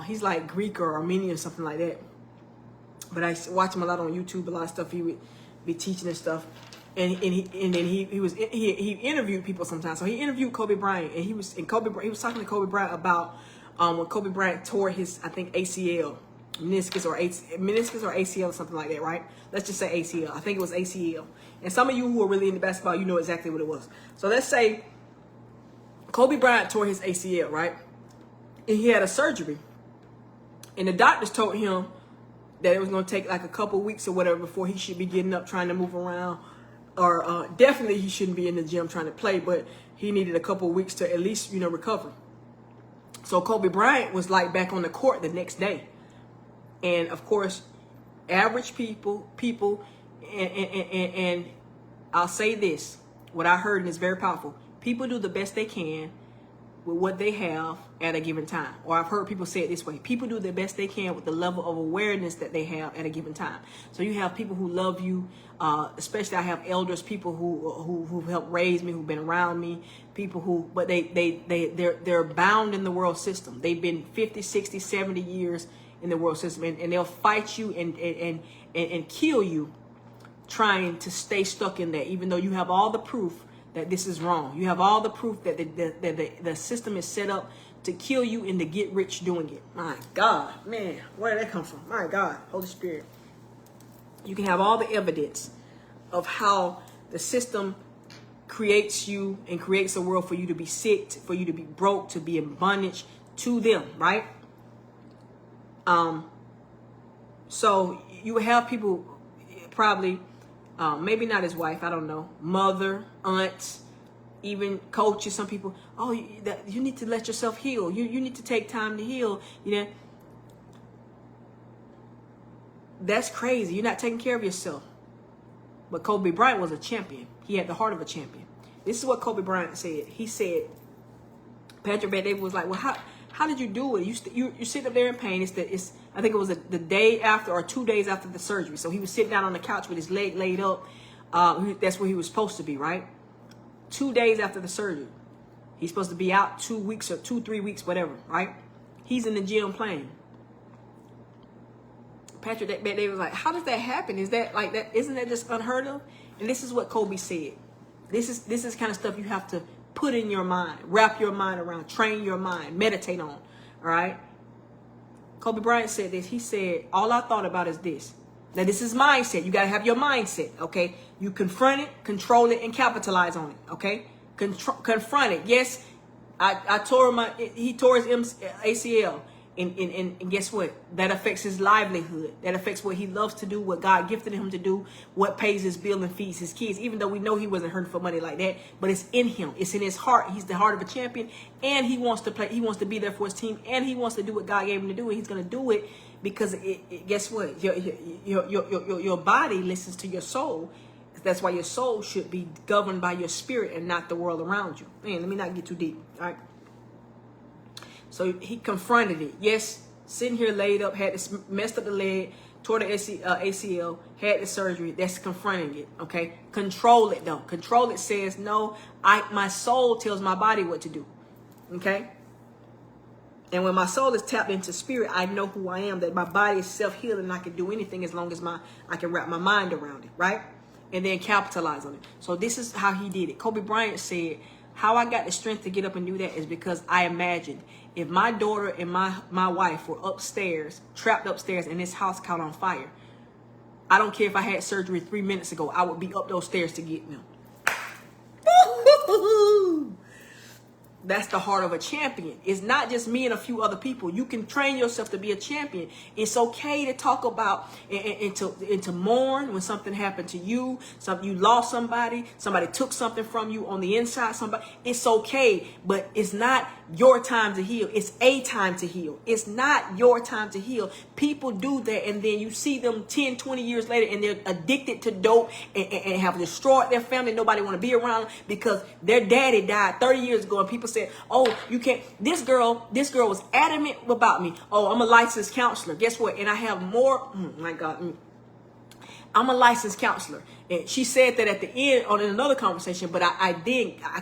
he's like Greek or Armenian or something like that. But I watch him a lot on YouTube. A lot of stuff he would be teaching and stuff. And he interviewed people sometimes. So he interviewed Kobe Bryant, and he was talking to Kobe Bryant about when Kobe Bryant tore his, I think, ACL, meniscus or ACL or something like that, right? Let's just say ACL. I think it was ACL. And some of you who are really into basketball, you know exactly what it was. So let's say Kobe Bryant tore his ACL, right? And he had a surgery. And the doctors told him that it was going to take like a couple weeks or whatever before he should be getting up, trying to move around. Or definitely he shouldn't be in the gym trying to play, but he needed a couple weeks to at least, you know, recover. So Kobe Bryant was like back on the court the next day. And of course, average people, and I'll say this, what I heard, and it's very powerful. People do the best they can with what they have at a given time. Or I've heard people say it this way. People do the best they can with the level of awareness that they have at a given time. So you have people who love you, especially I have elders, people who helped raise me, who've been around me, people who, but they're bound in the world system. They've been 50, 60, 70 years in the world system, and they'll fight you and kill you trying to stay stuck in that, even though you have all the proof that this is wrong. You have all the proof that the system is set up to kill you and to get rich doing it. My God, man, where did that come from? My God, Holy Spirit. You can have all the evidence of how the system creates you and creates a world for you to be sick, for you to be broke, to be in bondage to them, right? So you have people probably, maybe not his wife, I don't know, mother, aunts, even coaches, some people, oh, you need to let yourself heal. You need to take time to heal. You know, that's crazy. You're not taking care of yourself. But Kobe Bryant was a champion. He had the heart of a champion. This is what Kobe Bryant said. He said, Patrick Bet-David was like, well, how did you do it? You sit up there in pain. I think it was the day after or 2 days after the surgery. So he was sitting down on the couch with his leg laid up. That's where he was supposed to be, right? 2 days after the surgery. He's supposed to be out 2 weeks or 2-3 weeks, whatever, right? He's in the gym playing. Patrick, that they was like, how does that happen? Is that like that? Isn't that just unheard of? And this is what Kobe said. This is kind of stuff you have to put in your mind, wrap your mind around, train your mind, meditate on. All right. Kobe Bryant said this. He said, all I thought about is this. Now, this is mindset. You got to have your mindset, okay? You confront it, control it, and capitalize on it, okay? Confront it. Yes, I tore he tore his ACL. And guess what? That affects his livelihood. That affects what he loves to do, what God gifted him to do, what pays his bill and feeds his kids, even though we know he wasn't hurting for money like that. But it's in him. It's in his heart. He's the heart of a champion. And he wants to play. He wants to be there for his team. And he wants to do what God gave him to do. And he's going to do it because, guess what? Your body listens to your soul. That's why your soul should be governed by your spirit and not the world around you. Man, let me not get too deep. All right. So he confronted it. Yes, sitting here laid up, had this messed up the leg, tore the ACL, had the surgery. That's confronting it. Okay, control it though. Control it says no. My soul tells my body what to do. Okay, and when my soul is tapped into spirit, I know who I am. That my body is self-healing. I can do anything as long as I can wrap my mind around it. Right, and then capitalize on it. So this is how he did it. Kobe Bryant said, how I got the strength to get up and do that is because I imagined if my daughter and my wife were upstairs, trapped upstairs, and this house caught on fire, I don't care if I had surgery 3 minutes ago, I would be up those stairs to get them. That's the heart of a champion. It's not just me and a few other people. You can train yourself to be a champion. It's okay to talk about and to mourn when something happened to you. You lost somebody took something from you on the inside. It's okay, but it's not your time to heal. It's a time to heal. It's not your time to heal. People do that, and then you see them 10, 20 years later, and they're addicted to dope and have destroyed their family. Nobody want to be around because their daddy died 30 years ago, and people said, oh, you can't. This girl was adamant about me. Oh, I'm a licensed counselor. Guess what? And I have more. My God. I'm a licensed counselor. And she said that at the end on another conversation, but I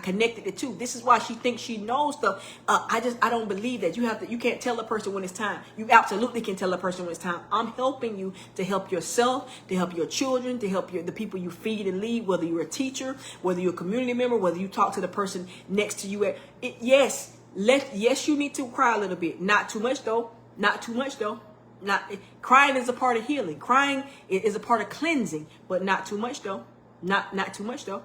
connected the two. This is why she thinks she knows stuff. I don't believe that. You can't tell a person when it's time. You absolutely can tell a person when it's time. I'm helping you to help yourself, to help your children, to help the people you feed and lead, whether you're a teacher, whether you're a community member, whether you talk to the person next to you. Yes, you need to cry a little bit. Not too much though. Not too much though. Crying is a part of healing. Crying is a part of cleansing, but not too much though. Not too much though.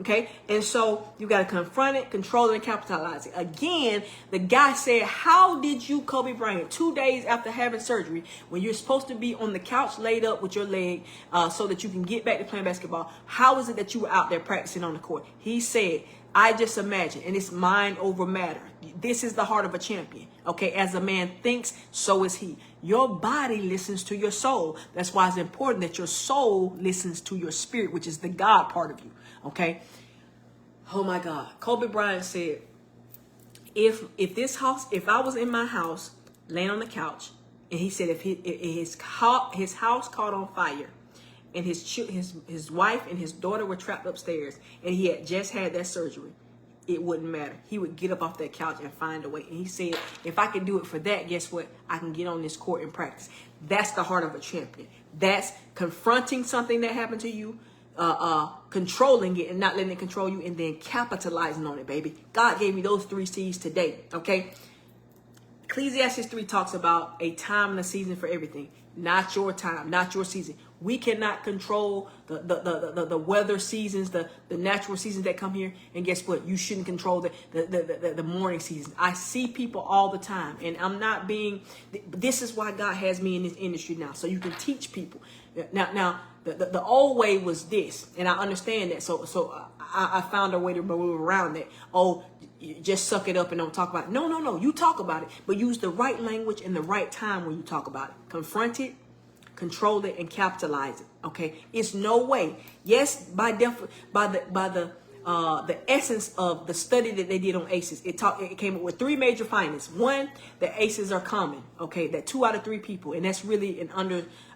Okay, and so you got to confront it, control it, and capitalize it. Again, the guy said, "How did you, Kobe Bryant, 2 days after having surgery, when you're supposed to be on the couch laid up with your leg, so that you can get back to playing basketball? How is it that you were out there practicing on the court?" He said, I just imagine, and it's mind over matter. This is the heart of a champion. Okay, as a man thinks, so is he. Your body listens to your soul. That's why it's important that your soul listens to your spirit, which is the God part of you. Okay. Oh my God. Kobe Bryant said, if I was in my house, laying on the couch, and he said if his house caught on fire, and his wife and his daughter were trapped upstairs, and he had just had that surgery, it wouldn't matter. He would get up off that couch and find a way. And he said, if I can do it for that, guess what? I can get on this court and practice. That's the heart of a champion. That's confronting something that happened to you, controlling it and not letting it control you, and then capitalizing on it, baby. God gave me those 3 C's today, okay? Ecclesiastes 3 talks about a time and a season for everything. Not your time, not your season. We cannot control the weather seasons, the natural seasons that come here. And guess what? You shouldn't control the mourning season. I see people all the time, and I'm not being. This is why God has me in this industry now, so you can teach people. Now the old way was this, and I understand that. So I found a way to move around that. Oh, you just suck it up and don't talk about it. No. You talk about it, but use the right language and the right time when you talk about it. Confront it, control it, and capitalize it. Okay, it's no way. Yes, by the essence of the study that they did on A.C.E.s, it came up with 3 major findings. One, that A.C.E.s are common. Okay, that 2 out of 3 people, and that's really an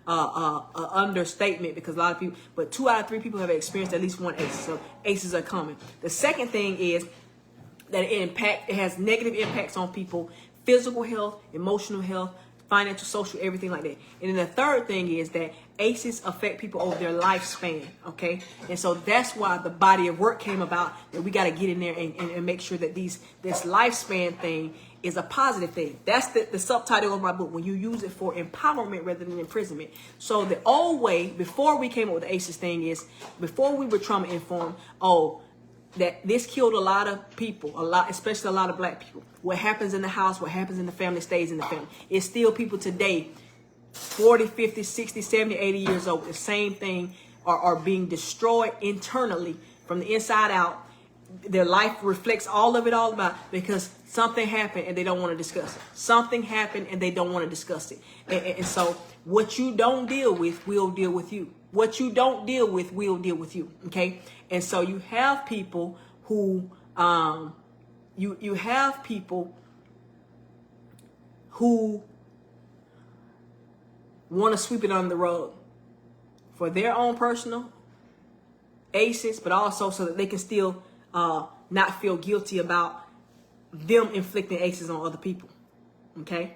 understatement because a lot of people, but 2 out of 3 people have experienced at least one A.C.E.s. So A.C.E.s are common. The second thing is that it has negative impacts on people, physical health, emotional health, financial, social, everything like that. And then the third thing is that ACEs affect people over their lifespan, okay? And so that's why the body of work came about, that we got to get in there and make sure that this lifespan thing is a positive thing. That's the subtitle of my book, when you use it for empowerment rather than imprisonment. So the old way, before we came up with the ACEs thing, is before we were trauma informed, that this killed a lot of people, especially a lot of black people. What happens in the house, what happens in the family stays in the family. It's still people today, 40, 50, 60, 70, 80 years old, the same thing are being destroyed internally from the inside out. Their life reflects all of it all about, because something happened and they don't want to discuss it. Something happened and they don't want to discuss it. And so what you don't deal with will deal with you. What you don't deal with will deal with you. Okay. And so you have people who, you have people who want to sweep it under the rug for their own personal ACEs, but also so that they can still not feel guilty about them inflicting ACEs on other people. Okay,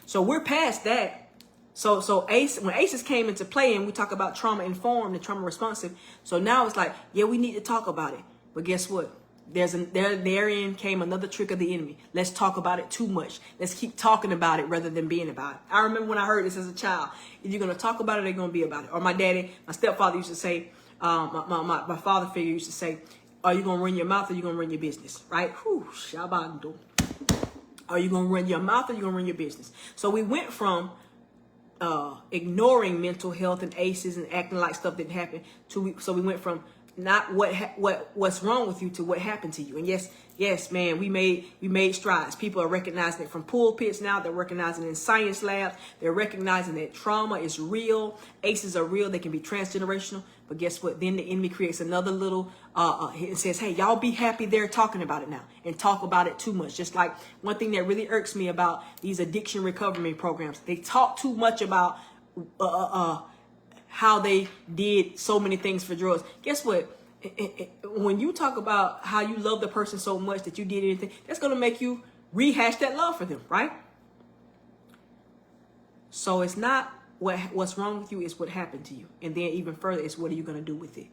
so we're past that. So when ACEs came into play, and we talk about trauma informed and trauma responsive, so now it's like, yeah, we need to talk about it. But guess what? Therein came another trick of the enemy. Let's talk about it too much. Let's keep talking about it rather than being about it. I remember when I heard this as a child. If you're going to talk about it, they're going to be about it. Or my stepfather used to say, my father figure used to say, are you going to run your mouth or you going to run your business? Right? Whew, shabando. Are you going to run your mouth or you going to run your business? So we went from ignoring mental health and ACEs and acting like stuff didn't happen so we went from not what's wrong with you to what happened to you. And yes, man, we made strides. People are recognizing it from pulpits now. They're recognizing it in science labs. They're recognizing that trauma is real. ACEs are real. They can be transgenerational. But guess what? Then the enemy creates another little, and says, hey, y'all be happy they're talking about it now, and talk about it too much. Just like one thing that really irks me about these addiction recovery programs, they talk too much about how they did so many things for drugs. Guess what? When you talk about how you love the person so much that you did anything, that's going to make you rehash that love for them, right? So it's not what's wrong with you, is what happened to you. And then even further, it's what are you going to do with it?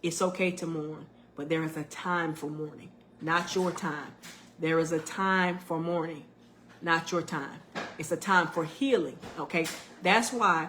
It's okay to mourn, but there is a time for mourning, not your time. There is a time for mourning, not your time. It's a time for healing, okay? That's why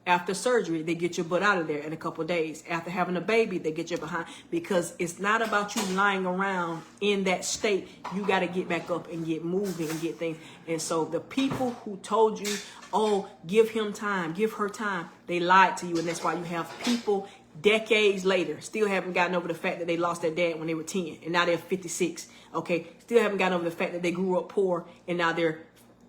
after surgery, they get your butt out of there in a couple of days. After having a baby, they get you behind, because it's not about you lying around in that state. You got to get back up and get moving and get things. And so the people who told you, oh, give him time, give her time, they lied to you. And that's why you have people decades later still haven't gotten over the fact that they lost their dad when they were 10 and now they're 56. Okay, still haven't gotten over the fact that they grew up poor and now they're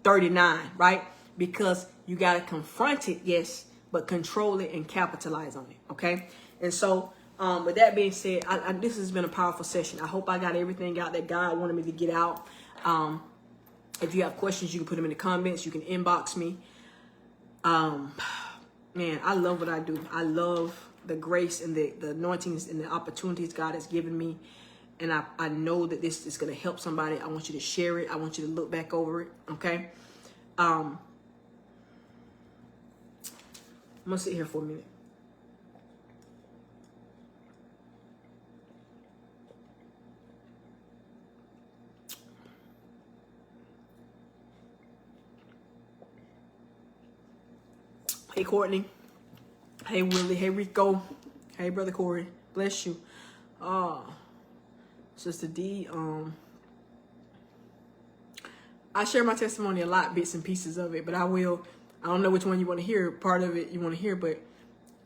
39, right? Because you got to confront it, yes, but control it and capitalize on it, okay? And so with that being said, this has been a powerful session. I hope I got everything out that God wanted me to get out. If you have questions, you can put them in the comments. You can inbox me. Man, I love what I do. I love the grace and the anointings and the opportunities God has given me. And I know that this is going to help somebody. I want you to share it. I want you to look back over it, okay? I'm going to sit here for a minute. Hey, Courtney. Hey, Willie. Hey, Rico. Hey, Brother Corey. Bless you. Sister D, I share my testimony a lot, bits and pieces of it, but I don't know which one you want to hear. Part of it you want to hear, but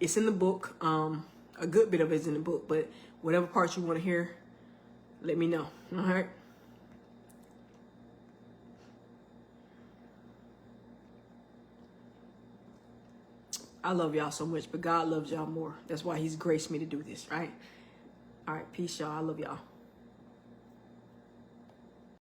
it's in the book. A good bit of it is in the book, but whatever parts you want to hear, let me know. All right. I love y'all so much, but God loves y'all more. That's why he's graced me to do this, right? All right, peace, y'all. I love y'all.